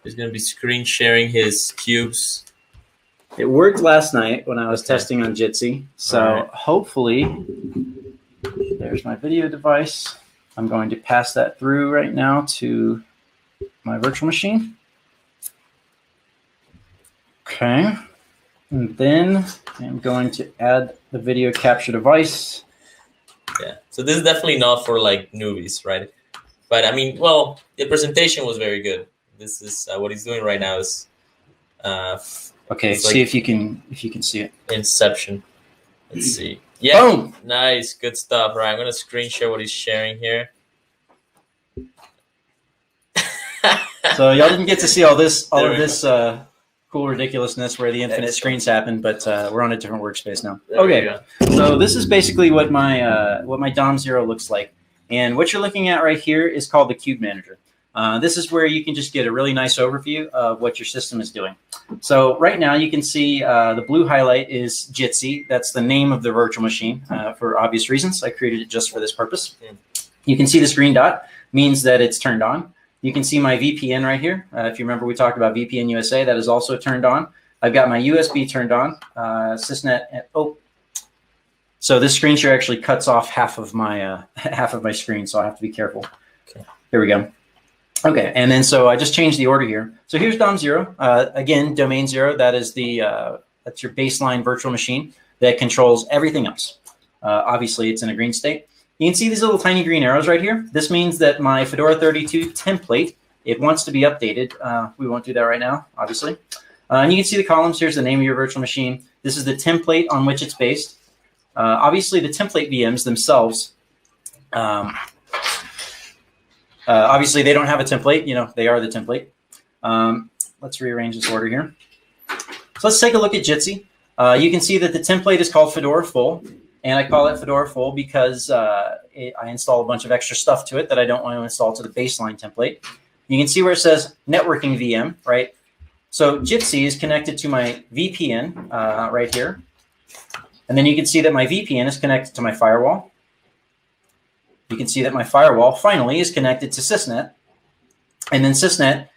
S1: He's going to be screen sharing his cubes.
S2: It worked last night when I was testing on Jitsi. So hopefully, there's my video device. I'm going to pass that through right now to my virtual machine. Okay. And then I'm going to add the video capture device.
S1: Yeah. So this is definitely not for like newbies, right? But I mean, well, the presentation was very good. This is what he's doing right now is
S2: okay, see like if you can see it. Inception.
S1: Let's see. Yeah.
S2: Boom.
S1: Nice, good stuff. Right, I'm gonna screen share what he's sharing here.
S2: So y'all didn't get to see all of this cool ridiculousness where the infinite screens happen, but we're on a different workspace now. Okay, so this is basically what my DOM 0 looks like, and what you're looking at right here is called the Cube Manager. This is where you can just get a really nice overview of what your system is doing. So right now you can see the blue highlight is Jitsi. That's the name of the virtual machine for obvious reasons. I created it just for this purpose. You can see this green dot means that it's turned on. You can see my VPN right here. If you remember, we talked about VPN USA. That is also turned on. I've got my USB turned on. Sysnet. So this screen share actually cuts off half of my screen, so I have to be careful. Okay. Here we go. Okay, and then so I just changed the order here. So here's DOM 0. Again, domain 0. That is that's your baseline virtual machine that controls everything else. Obviously, it's in a green state. You can see these little tiny green arrows right here. This means that my Fedora 32 template, it wants to be updated. We won't do that right now, obviously. And you can see the columns. Here's the name of your virtual machine. This is the template on which it's based. Obviously, the template VMs themselves, obviously, they don't have a template. You know, they are the template. Let's rearrange this order here. So let's take a look at Jitsi. You can see that the template is called Fedora Full. And I call it Fedora Full because I install a bunch of extra stuff to it that I don't want to install to the baseline template. You can see where it says networking VM, right? So Jitsi is connected to my VPN right here. And then you can see that my VPN is connected to my firewall. You can see that my firewall finally is connected to Sysnet. And then Sysnet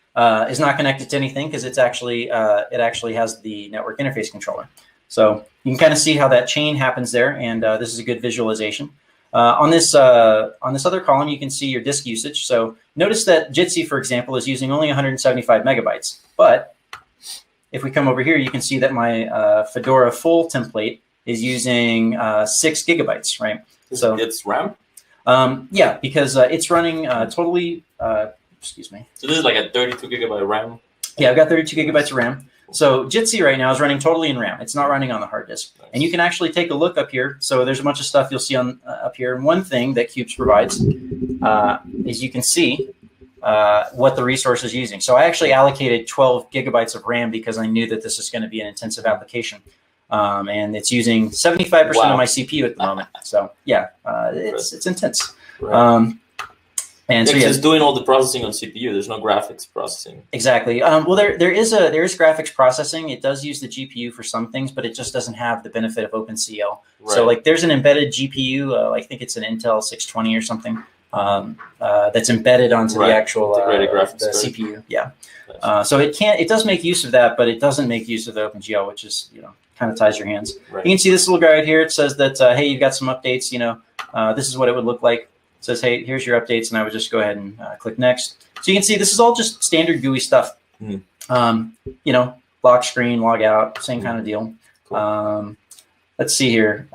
S2: is not connected to anything because it actually has the network interface controller. So you can kind of see how that chain happens there, and this is a good visualization. On this other column, you can see your disk usage. So notice that Jitsi, for example, is using only 175 megabytes. But if we come over here, you can see that my Fedora Full template is using 6 gigabytes, right? So
S1: it's RAM?
S2: Yeah, because it's running totally, excuse me.
S1: So this is like a 32 gigabyte RAM?
S2: Yeah, I've got 32 gigabytes of RAM. So Jitsi right now is running totally in RAM. It's not running on the hard disk. Nice. And you can actually take a look up here. So there's a bunch of stuff you'll see on up here. And one thing that Qubes provides is you can see what the resource is using. So I actually allocated 12 gigabytes of RAM because I knew that this is going to be an intensive application. And it's using 75% of my CPU at the moment. So yeah, it's intense.
S1: Right.
S2: And so
S1: it's doing all the processing on CPU. There's no graphics processing.
S2: Exactly. Well, there is graphics processing. It does use the GPU for some things, but it just doesn't have the benefit of OpenCL. Right. So like there's an embedded GPU. I think it's an Intel 620 or something that's embedded onto the actual the CPU. Yeah. Nice. So it does make use of that, but it doesn't make use of the OpenGL, which is kind of ties your hands. Right. You can see this little guy right here. It says that hey, you've got some updates. This is what it would look like. It says, hey, here's your updates, and I would just go ahead and click next. So you can see this is all just standard GUI stuff. Lock screen, log out, same kind of deal. Cool. Let's see here.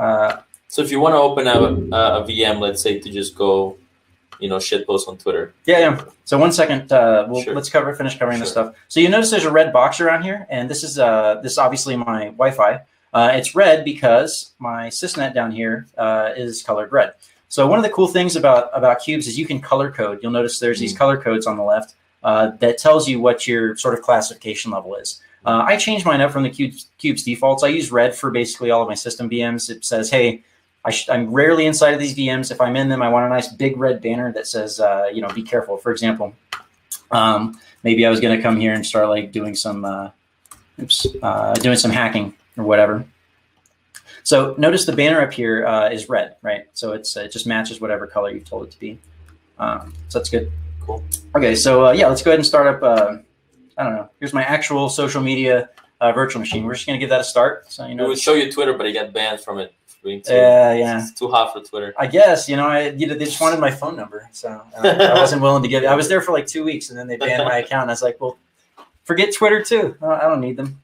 S1: So if you want to open a VM, let's say to just go, shit post on Twitter.
S2: Yeah. So 1 second, let's finish covering this stuff. So you notice there's a red box around here, and this is obviously my Wi-Fi. It's red because my Sysnet down here is colored red. So one of the cool things about Qubes is you can color code. You'll notice there's these color codes on the left that tells you what your sort of classification level is. I changed mine up from the Qubes defaults. I use red for basically all of my system VMs. It says, hey, I'm rarely inside of these VMs. If I'm in them, I want a nice big red banner that says, be careful. For example, maybe I was going to come here and start like doing some hacking or whatever. So notice the banner up here is red, right? So it just matches whatever color you've told it to be. So that's good.
S1: Cool.
S2: Okay, so let's go ahead and start up. I don't know. Here's my actual social media virtual machine. We're just going to give that a start. So
S1: it would show you Twitter, but it got banned from it.
S2: It's
S1: too hot for Twitter.
S2: I guess, they just wanted my phone number. So I wasn't willing to give it. I was there for like 2 weeks, and then they banned my account. And I was like, well, forget Twitter too. I don't need them.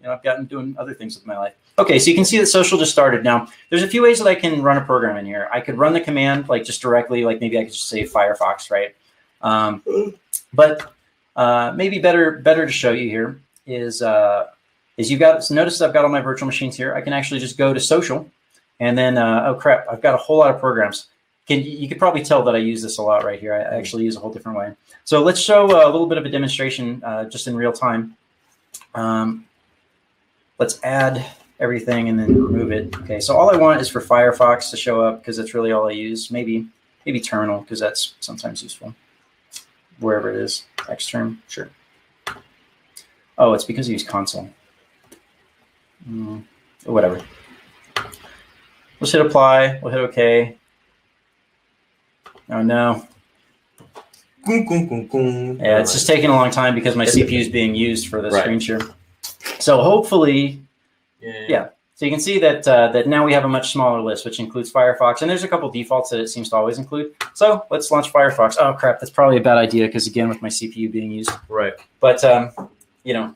S2: I've gotten doing other things with my life. Okay, so you can see that social just started. Now, there's a few ways that I can run a program in here. I could run the command like just directly, like maybe I could just say Firefox, right? But maybe better to show you here is you've got, so notice I've got all my virtual machines here. I can actually just go to social, and then oh crap, I've got a whole lot of programs. You could probably tell that I use this a lot right here. I actually use a whole different way. So let's show a little bit of a demonstration just in real time. Let's add everything and then remove it. Okay, so all I want is for Firefox to show up because that's really all I use. Maybe terminal because that's sometimes useful. Wherever it is, Xterm, sure. Oh, it's because I use console. Whatever. Let's hit apply. We'll hit OK. Oh no. Yeah, it's just taking a long time because my CPU is being used for the screen share. So hopefully, yeah. So you can see that that now we have a much smaller list, which includes Firefox, and there's a couple defaults that it seems to always include. So let's launch Firefox. Oh crap, that's probably a bad idea because again, with my CPU being used.
S1: Right.
S2: But we'll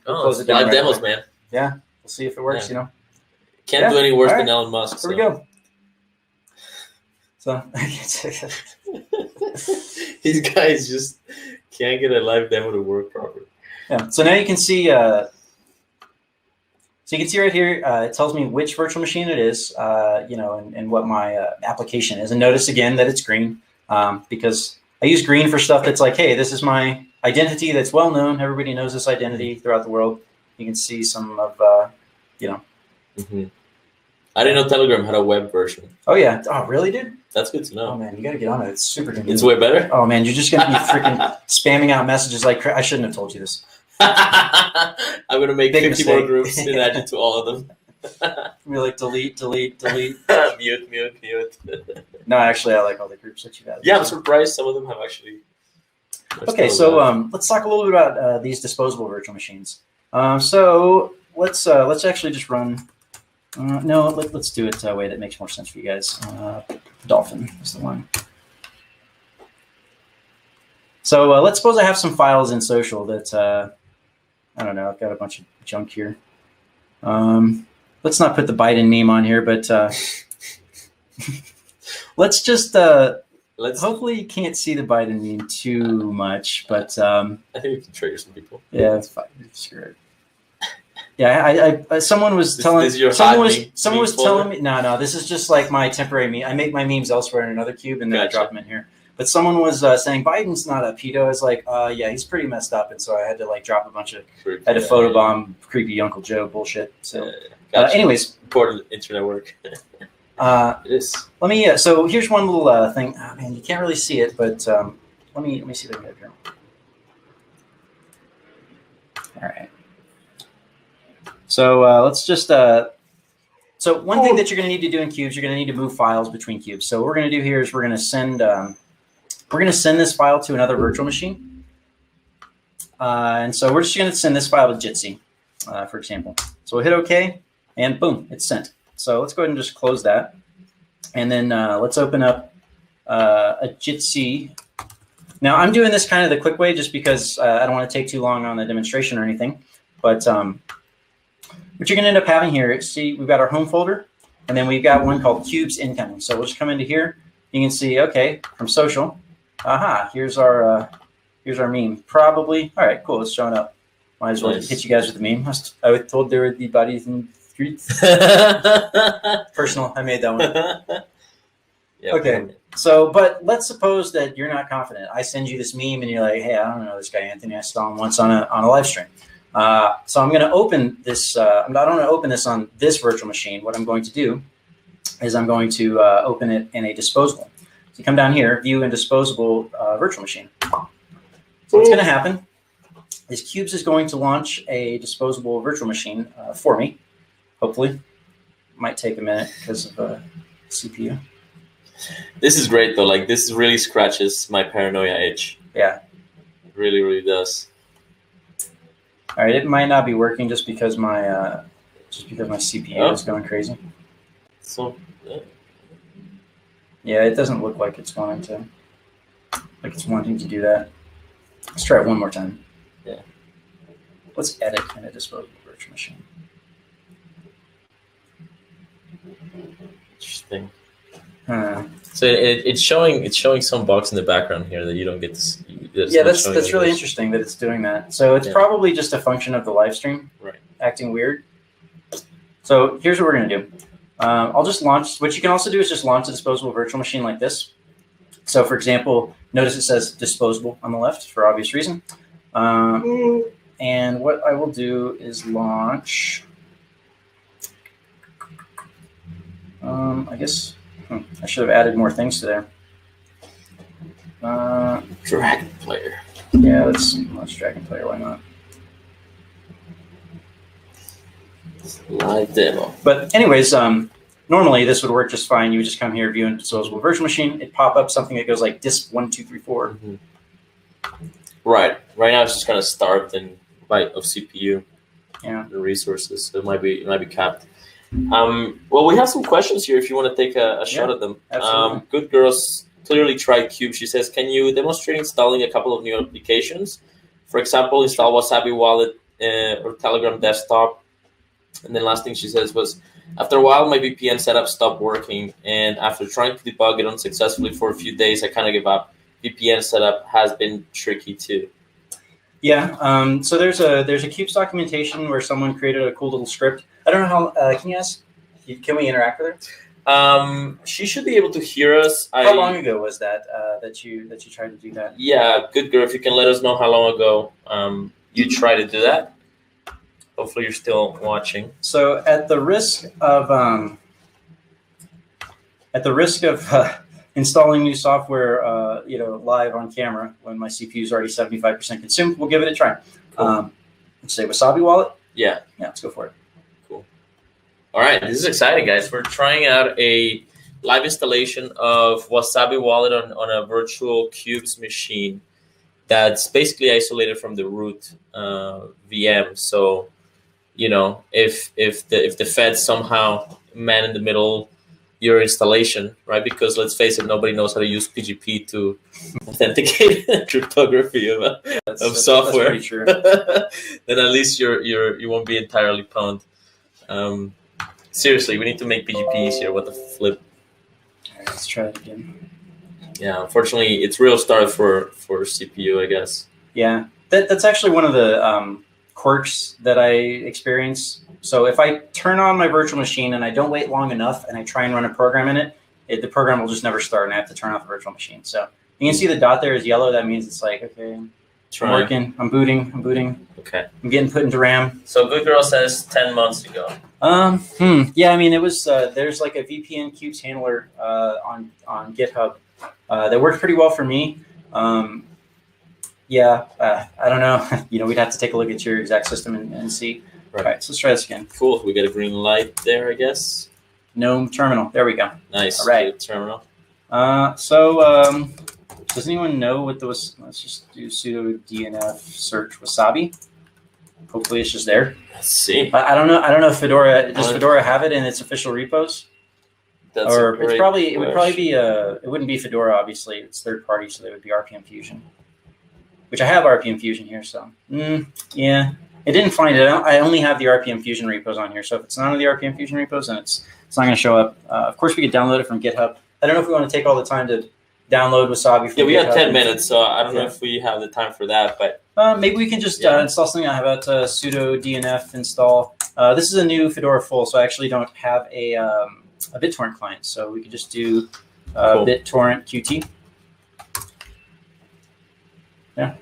S2: close it down.
S1: Live demos, man.
S2: Yeah, we'll see if it works.
S1: Can't do any worse than Elon Musk.
S2: Here we go. So
S1: these guys just can't get a live demo to work properly.
S2: Yeah. So now you can see. So you can see right here, it tells me which virtual machine it is, and what my application is. And notice again that it's green because I use green for stuff that's like, hey, this is my identity that's well known. Everybody knows this identity throughout the world. You can see some of,
S1: I didn't know Telegram had a web version.
S2: Oh, yeah. Oh, really, dude?
S1: That's good to know.
S2: Oh, man, you got to get on it. It's super convenient.
S1: It's way better?
S2: Oh, man, you're just going to be freaking spamming out messages like I shouldn't have told you this.
S1: I'm going to make 50 more groups and add it to all of them.
S2: We're like delete.
S1: mute.
S2: No, actually, I like all the groups that you've added.
S1: Yeah, I'm surprised some of them have actually.
S2: Okay, so let's talk a little bit about these disposable virtual machines. So let's actually just run. No, let's do it a way that makes more sense for you guys. Dolphin is the one. So let's suppose I have some files in social that I don't know. I've got a bunch of junk here. Let's not put the Biden meme on here, but let's just hopefully you can't see the Biden meme too much, but
S1: I think we can trigger some people.
S2: Yeah, it's fine. Screw it. Yeah, I someone was telling me no, this is just like my temporary meme. I make my memes elsewhere in another cube and then I drop them in here. But someone was saying Biden's not a pedo. I was like, yeah, he's pretty messed up, and so I had to like drop a bunch of had to photobomb creepy Uncle Joe bullshit. So, anyways,
S1: important internet work.
S2: It is. Let me. So here's one little thing. Oh, man, you can't really see it, but let me see if I can get it here. All right. So let's just. So one thing that you're going to need to do in cubes, you're going to need to move files between cubes. So what we're going to do here is we're going to send this file to another virtual machine. And so we're just going to send this file to Jitsi, for example. So we'll hit OK, and boom, it's sent. So let's go ahead and just close that. And then let's open up a Jitsi. Now, I'm doing this kind of the quick way just because I don't want to take too long on the demonstration or anything. But what you're going to end up having here, see, we've got our home folder, and then we've got one called Qubes Incoming. So we'll just come into here. You can see, okay, from social. Aha, here's our meme. Probably. All right, cool. It's showing up. Might as well hit you guys with the meme. I was told there would be bodies in the streets. Personal. I made that one. Yeah, okay. So, but let's suppose that you're not confident. I send you this meme, and you're like, hey, I don't know this guy Anthony. I saw him once on a live stream. So I'm going to open this. I'm not going to open this on this virtual machine. What I'm going to do is I'm going to open it in a disposable. So you come down here, view and disposable virtual machine. So what's going to happen is Qubes is going to launch a disposable virtual machine for me, hopefully. Might take a minute because of CPU.
S1: This is great though. Like this really scratches my paranoia itch.
S2: Yeah.
S1: It really, really does.
S2: All right, it might not be working just because my CPU is going crazy.
S1: So
S2: yeah, it doesn't look like it's wanting to do that. Let's try it one more time.
S1: Yeah.
S2: Let's edit in a disposable virtual machine.
S1: Interesting.
S2: Huh.
S1: So it's showing some box in the background here that you don't get to see.
S2: Yeah, that's really interesting that it's doing that. So it's probably just a function of the live stream acting weird. So here's what we're going to do. I'll just launch. What you can also do is just launch a disposable virtual machine like this. So for example, notice it says disposable on the left for obvious reason. And what I will do is launch. I guess I should have added more things to there.
S1: Dragon Player.
S2: Yeah, let's launch Dragon Player. Why not?
S1: Live demo.
S2: But anyways, normally this would work just fine. You would just come here, view and disposable virtual machine. It'd pop up something that goes like disk 1, 2, 3, 4.
S1: Mm-hmm. Right. Right now it's just kind of starved and byte of CPU.
S2: Yeah.
S1: The resources. So it might be capped. Well, we have some questions here if you want to take a shot at them.
S2: Absolutely.
S1: Good Girls clearly tried Qubes. She says, can you demonstrate installing a couple of new applications? For example, install Wasabi Wallet or Telegram Desktop. And then last thing she says was, after a while, my VPN setup stopped working. And after trying to debug it unsuccessfully for a few days, I kind of gave up. VPN setup has been tricky too.
S2: Yeah, so there's a Qubes documentation where someone created a cool little script. I don't know how. Can you ask? Can we interact with her?
S1: She should be able to hear us.
S2: How long ago was that that you tried to do that?
S1: Yeah, Good Girl. If you can let us know how long ago you tried to do that. Hopefully, you're still watching.
S2: So, at the risk of installing new software, live on camera when my CPU is already 75% consumed, we'll give it a try. Cool. Let's say Wasabi Wallet.
S1: Yeah.
S2: Yeah, let's go for it.
S1: Cool. All right, this is exciting, guys. We're trying out a live installation of Wasabi Wallet on a virtual Qubes machine that's basically isolated from the root VM. So, if the feds somehow man in the middle your installation, right? Because let's face it, nobody knows how to use PGP to authenticate cryptography of software.
S2: That's pretty true.
S1: Then at least you won't be entirely pwned. Seriously, we need to make PGP easier. What the flip?
S2: All right, let's try it again.
S1: Yeah, unfortunately, it's real start for CPU, I guess.
S2: Yeah, that's actually one of the quirks that I experience. So if I turn on my virtual machine and I don't wait long enough and I try and run a program in it, the program will just never start and I have to turn off the virtual machine. So you can see the dot there is yellow. That means it's like, okay, I'm working, I'm booting. Okay. I'm getting put into RAM.
S1: So Good Girl says 10 months ago.
S2: Yeah, I mean, it was, there's like a VPN Qubes handler on GitHub that worked pretty well for me. Yeah, I don't know. We'd have to take a look at your exact system and see. Right. All right, so let's try this again.
S1: Cool. We got a green light there, I guess.
S2: GNOME terminal. There we go.
S1: Nice.
S2: All right.
S1: Good terminal.
S2: Does anyone know what let's just do sudo DNF search Wasabi. Hopefully it's just there.
S1: Let's see.
S2: I don't know if Fedora, does Fedora have it in its official repos?
S1: That's
S2: or it would probably be it wouldn't be Fedora, obviously. It's third party, so they would be RPM Fusion. Which I have RPM Fusion here, so yeah. It didn't find it. I only have the RPM Fusion repos on here. So if it's not on the RPM Fusion repos, then it's not going to show up. Of course, we could download it from GitHub. I don't know if we want to take all the time to download Wasabi from
S1: we
S2: GitHub.
S1: got 10 minutes, so I don't know if we have the time for that. But
S2: maybe we can just install something. I have out sudo DNF install. This is a new Fedora full, so I actually don't have a BitTorrent client. So we could just do
S1: cool.
S2: BitTorrent Qt. Yeah.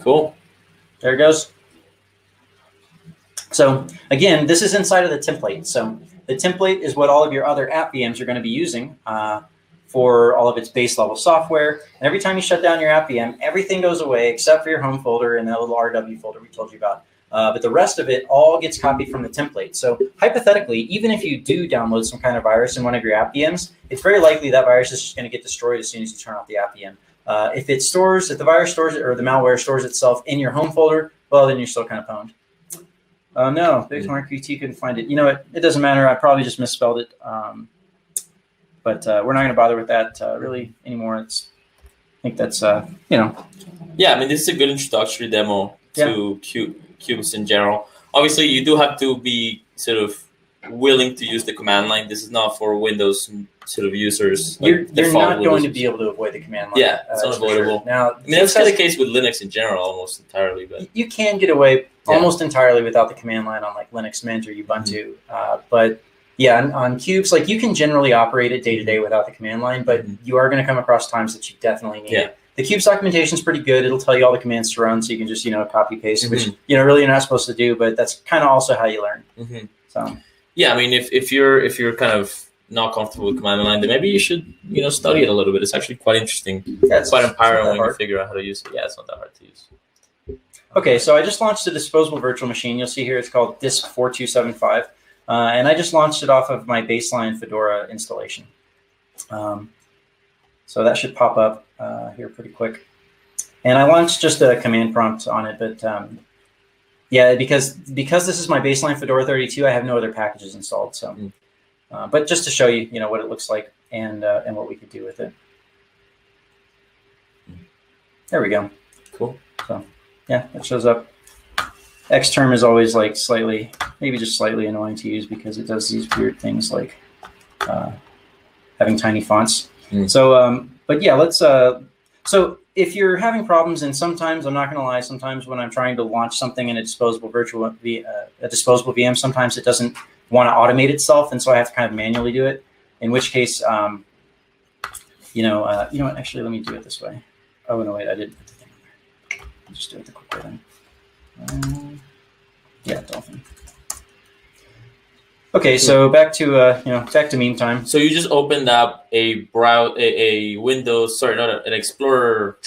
S1: Cool.
S2: There it goes. So again, this is inside of the template. So the template is what all of your other app VMs are going to be using for all of its base level software. And every time you shut down your app VM, everything goes away except for your home folder and that little RW folder we told you about. But the rest of it all gets copied from the template. So hypothetically, even if you do download some kind of virus in one of your app VMs, it's very likely that virus is just going to get destroyed as soon as you turn off the app VM. If the virus stores it, or the malware stores itself in your home folder, well, then you're still kind of pwned. Oh no, Big Smart QT couldn't find it. You know what? It doesn't matter. I probably just misspelled it. But we're not going to bother with that really anymore. I think that's,
S1: Yeah, I mean, this is a good introductory demo to Qubes in general. Obviously, you do have to be sort of willing to use the command line. This is not for Windows sort of users.
S2: You're not going to be able to avoid the command line.
S1: Yeah, it's unavoidable.
S2: Sure. Now,
S1: I mean, that's kind of the case with Linux in general, almost entirely. But
S2: you can get away almost entirely without the command line on like Linux Mint or Ubuntu. But yeah, on Qubes, like you can generally operate it day to day without the command line, but you are going to come across times that you definitely need it. The Qubes documentation is pretty good. It'll tell you all the commands to run, so you can just copy paste, which really you're not supposed to do, but that's kind of also how you learn. So
S1: yeah, I mean, if you're kind of not comfortable with command line, then maybe you should study it a little bit. It's actually quite interesting. Yeah, it's quite empowering when you figure out how to use it. Yeah, it's not that hard to use.
S2: Okay, so I just launched a disposable virtual machine. You'll see here it's called Disk4275. And I just launched it off of my baseline Fedora installation. So that should pop up here pretty quick. And I launched just a command prompt on it, but yeah, because this is my baseline Fedora 32, I have no other packages installed. So, but just to show you, what it looks like and what we could do with it. There we go.
S1: Cool.
S2: So yeah, it shows up. Xterm is always like maybe just slightly annoying to use because it does these weird things like having tiny fonts. So, but yeah, let's. So if you're having problems, and sometimes I'm not going to lie, sometimes when I'm trying to launch something in a disposable VM, sometimes it doesn't want to automate itself, and so I have to kind of manually do it. In which case, you know what? Actually, let me do it this way. Oh no, wait, I didn't put the thing in there. I'll just do it the quick way then. Yeah, Dolphin. Okay, so back to meme time.
S1: So you just opened up a Windows, an Explorer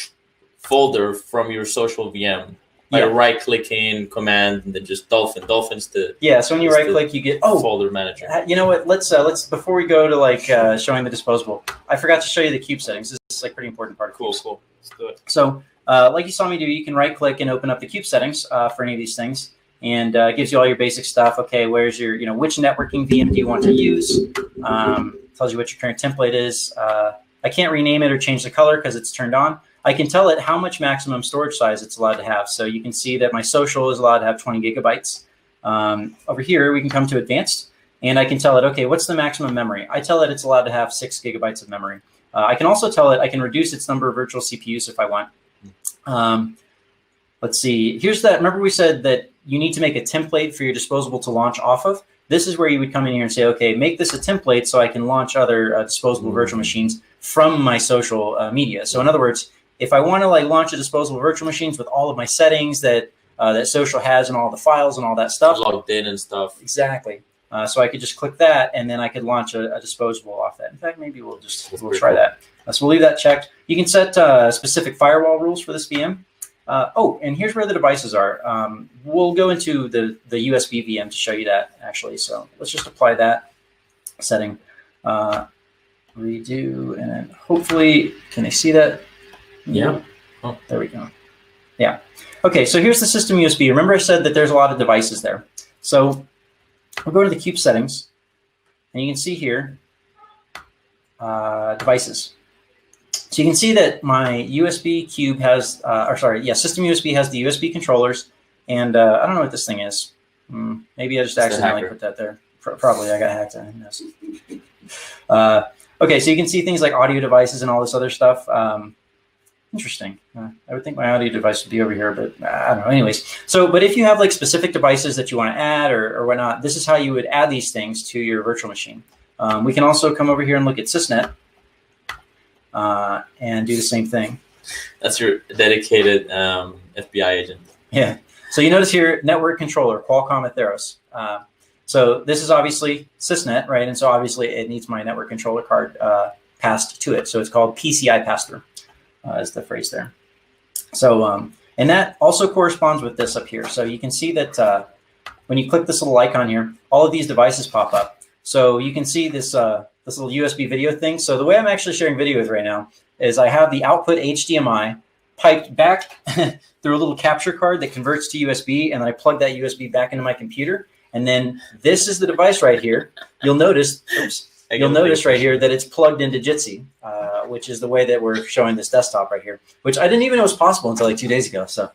S1: folder from your social VM by right-clicking command and then just Dolphin. Dolphin's the
S2: So when you right-click, you get
S1: folder manager.
S2: You know what? Let's before we go to like showing the disposable, I forgot to show you the Qube settings. This is like pretty important part of Qubes.
S1: Cool. Let's do it.
S2: So like you saw me do, you can right-click and open up the Qube settings for any of these things. And it gives you all your basic stuff. Okay, where's your, which networking VM do you want to use? Tells you what your current template is. I can't rename it or change the color because it's turned on. I can tell it how much maximum storage size it's allowed to have. So you can see that my social is allowed to have 20 gigabytes. Over here, we can come to advanced, and I can tell it, okay, what's the maximum memory? I tell it it's allowed to have 6 gigabytes of memory. I can also tell it I can reduce its number of virtual CPUs if I want. Let's see. Here's that. Remember we said that you need to make a template for your disposable to launch off of? This is where you would come in here and say, okay, make this a template so I can launch other disposable virtual machines from my social media. So in other words, if I want to like launch a disposable virtual machines with all of my settings that that social has and all the files and all that stuff.
S1: Logged in and stuff.
S2: Exactly. So I could just click that and then I could launch a disposable off that. In fact, maybe we'll try that. So we'll leave that checked. You can set specific firewall rules for this VM. And here's where the devices are. We'll go into the USB VM to show you that, actually. So let's just apply that setting. Redo, and then hopefully, can they see that?
S1: Yeah.
S2: Oh, there we go. Yeah. Okay, so here's the system USB. Remember I said that there's a lot of devices there. So we'll go to the Qube settings, and you can see here, devices. So you can see that my USB Qube has, system USB has the USB controllers, and I don't know what this thing is. Maybe I just accidentally put that there. Probably I got hacked. Okay, so you can see things like audio devices and all this other stuff. Interesting. I would think my audio device would be over here, but I don't know. Anyways, but if you have like specific devices that you want to add or whatnot, this is how you would add these things to your virtual machine. We can also come over here and look at Sysnet. And do the same thing.
S1: That's your dedicated FBI agent.
S2: Yeah. So you notice here, network controller, Qualcomm Atheros. So this is obviously sysnet, right? And so obviously it needs my network controller card passed to it. So it's called PCI pass-through, is the phrase there. So, and that also corresponds with this up here. So you can see that when you click this little icon here, all of these devices pop up. So you can see this, this little USB video thing. So the way I'm actually sharing video with right now is I have the output HDMI piped back through a little capture card that converts to USB, and then I plug that USB back into my computer. And then this is the device right here. You'll notice, right here that it's plugged into Jitsi, which is the way that we're showing this desktop right here, which I didn't even know was possible until like 2 days ago. So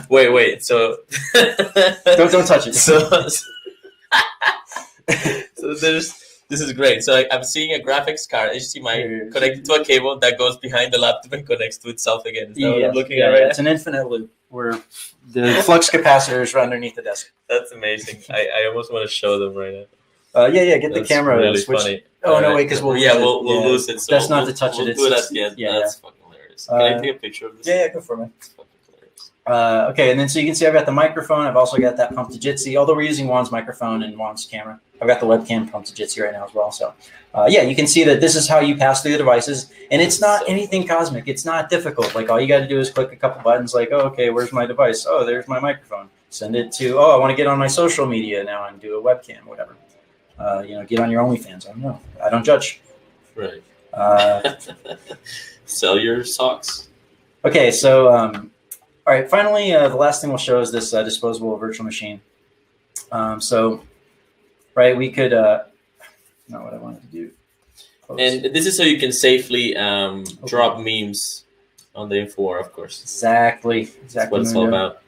S1: wait. So
S2: don't touch it.
S1: So this is great. So I'm seeing a graphics card, HDMI, connected to a cable that goes behind the laptop and connects to itself again. Is that what I'm looking at right now?
S2: It's an infinite loop where the flux capacitors run underneath the desk.
S1: That's amazing. I almost want to show them right now.
S2: Get the camera.
S1: Really funny.
S2: Oh, no, wait, because we'll
S1: lose it. So
S2: that's not to touch it.
S1: We'll do it at the end. That's fucking hilarious. Can I take a picture of this?
S2: Yeah, go for it, man. Okay, and then so you can see I've got the microphone. I've also got that pumped to Jitsi, although we're using Juan's microphone and Juan's camera. I've got the webcam pumped to Jitsi right now as well. So you can see that this is how you pass through the devices, and it's not anything cosmic. It's not difficult. Like all you got to do is click a couple buttons like, oh, okay, where's my device? Oh, there's my microphone. Send it to, I want to get on my social media now and do a webcam, whatever. Get on your OnlyFans. I don't know. I don't judge.
S1: Right. Sell your socks.
S2: Okay, so all right, finally, the last thing we'll show is this disposable virtual machine. Right, we could, not what I wanted to do. Close.
S1: And this is so you can safely drop memes on the Infowar, of course.
S2: Exactly.
S1: That's what it's all about.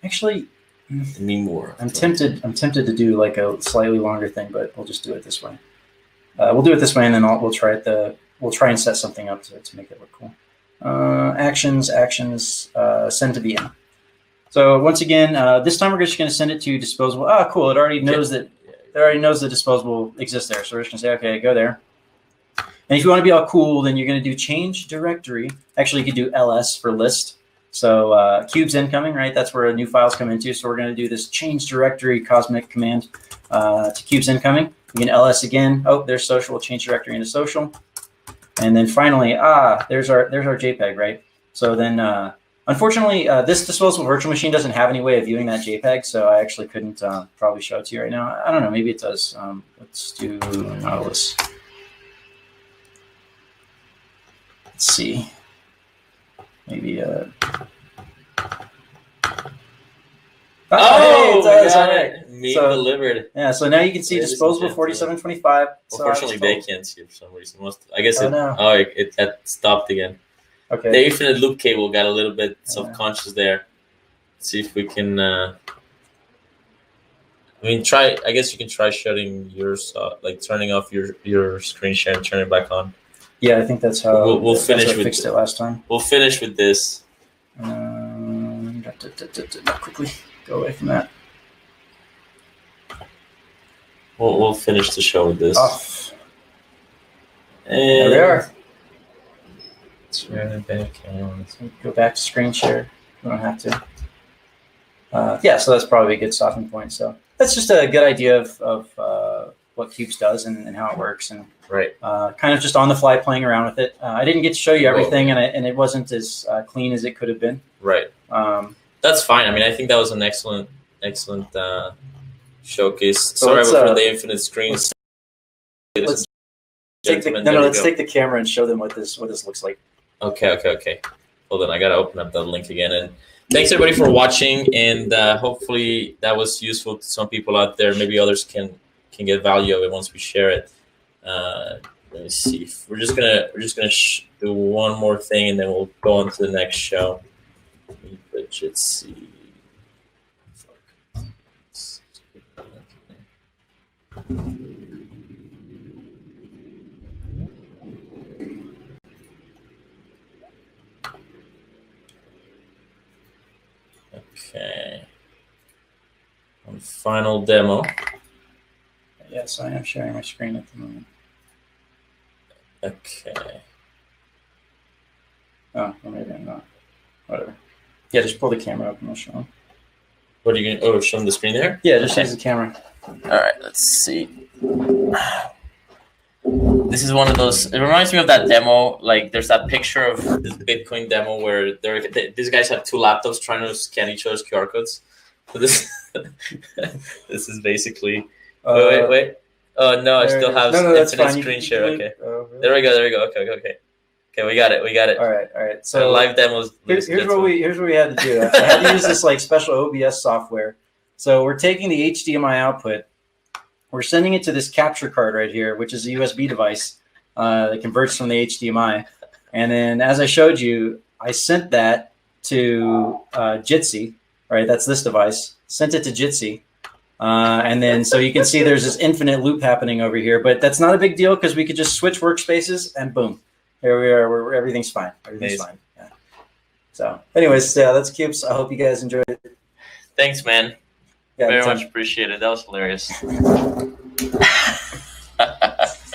S2: Actually,
S1: meme war.
S2: I'm tempted to do like a slightly longer thing, but we'll just do it this way. We'll do it this way, and then we'll try and set something up to make it look cool. Actions, send to VM. So once again, this time we're just going to send it to disposable. Oh, cool! It already knows that. It already knows the disposable exists there. So we're just going to say, okay, go there. And if you want to be all cool, then you're going to do change directory. Actually, you could do ls for list. So Qubes incoming, right? That's where new files come into. So we're going to do this change directory cosmic command to Qubes incoming. You can ls again. Oh, there's social. We'll change directory into social. And then finally, there's our JPEG, right? So then, unfortunately, this disposable virtual machine doesn't have any way of viewing that JPEG, so I actually couldn't probably show it to you right now. I don't know, maybe it does. Let's do Nautilus. Let's see. Maybe. Hey, it does. All right.
S1: Meme delivered.
S2: Yeah, so now you can see disposable 4725.
S1: Unfortunately, they can't see it for some reason. I guess
S2: no.
S1: It stopped again.
S2: Okay.
S1: The infinite loop cable got a little bit subconscious there. Let's see if we can. I try. I guess you can try shutting yours, like turning off your screen share and turning it back on.
S2: Yeah, I think that's how
S1: we'll finish with.
S2: Fixed it last time.
S1: We'll finish with this.
S2: Quickly go away from that.
S1: We'll finish the show with this.
S2: Off.
S1: And
S2: there we are.
S1: Turn it back on.
S2: Go back to screen share. We don't have to. Yeah, so that's probably a good stopping point. So that's just a good idea of what Qubes does and how it works, and
S1: right.
S2: Kind of just on the fly playing around with it. I didn't get to show you everything, and it wasn't as clean as it could have been.
S1: Right. That's fine. I think that was an excellent showcase. Sorry for the infinite screens.
S2: Let's take the camera and show them what this looks like.
S1: Okay. Hold on, I gotta open up that link again. And thanks everybody for watching, and hopefully that was useful to some people out there. Maybe others can get value of it once we share it. Let me see. We're just gonna do one more thing, and then we'll go on to the next show. Jitsi. Okay. One final demo.
S2: Yes, I am sharing my screen at the moment.
S1: Okay.
S2: Oh, well, maybe I'm not. Whatever. Yeah, just pull the camera up and I'll show them.
S1: What are you going to, show them the screen there?
S2: Yeah, just use the camera.
S1: All right, let's see. This is one of those, it reminds me of that demo, like there's that picture of this Bitcoin demo where these guys have two laptops trying to scan each other's QR codes. So this, this is basically, wait. Oh, no, I still have infinite screen share, okay.
S2: Really?
S1: There we go, okay. Okay, we got it.
S2: All right. So
S1: live demos.
S2: Here's what we had to do. I had to use this like special OBS software. So we're taking the HDMI output, we're sending it to this capture card right here, which is a USB device that converts from the HDMI. And then, as I showed you, I sent that to Jitsi. Right, that's this device. Sent it to Jitsi. And then, so you can see there's this infinite loop happening over here. But that's not a big deal because we could just switch workspaces and boom. Here we are. Everything's fine. Everything's fine. Yeah. So, anyways, that's Qubes. I hope you guys enjoyed it.
S1: Thanks, man.
S2: Yeah,
S1: very much appreciated. That was hilarious.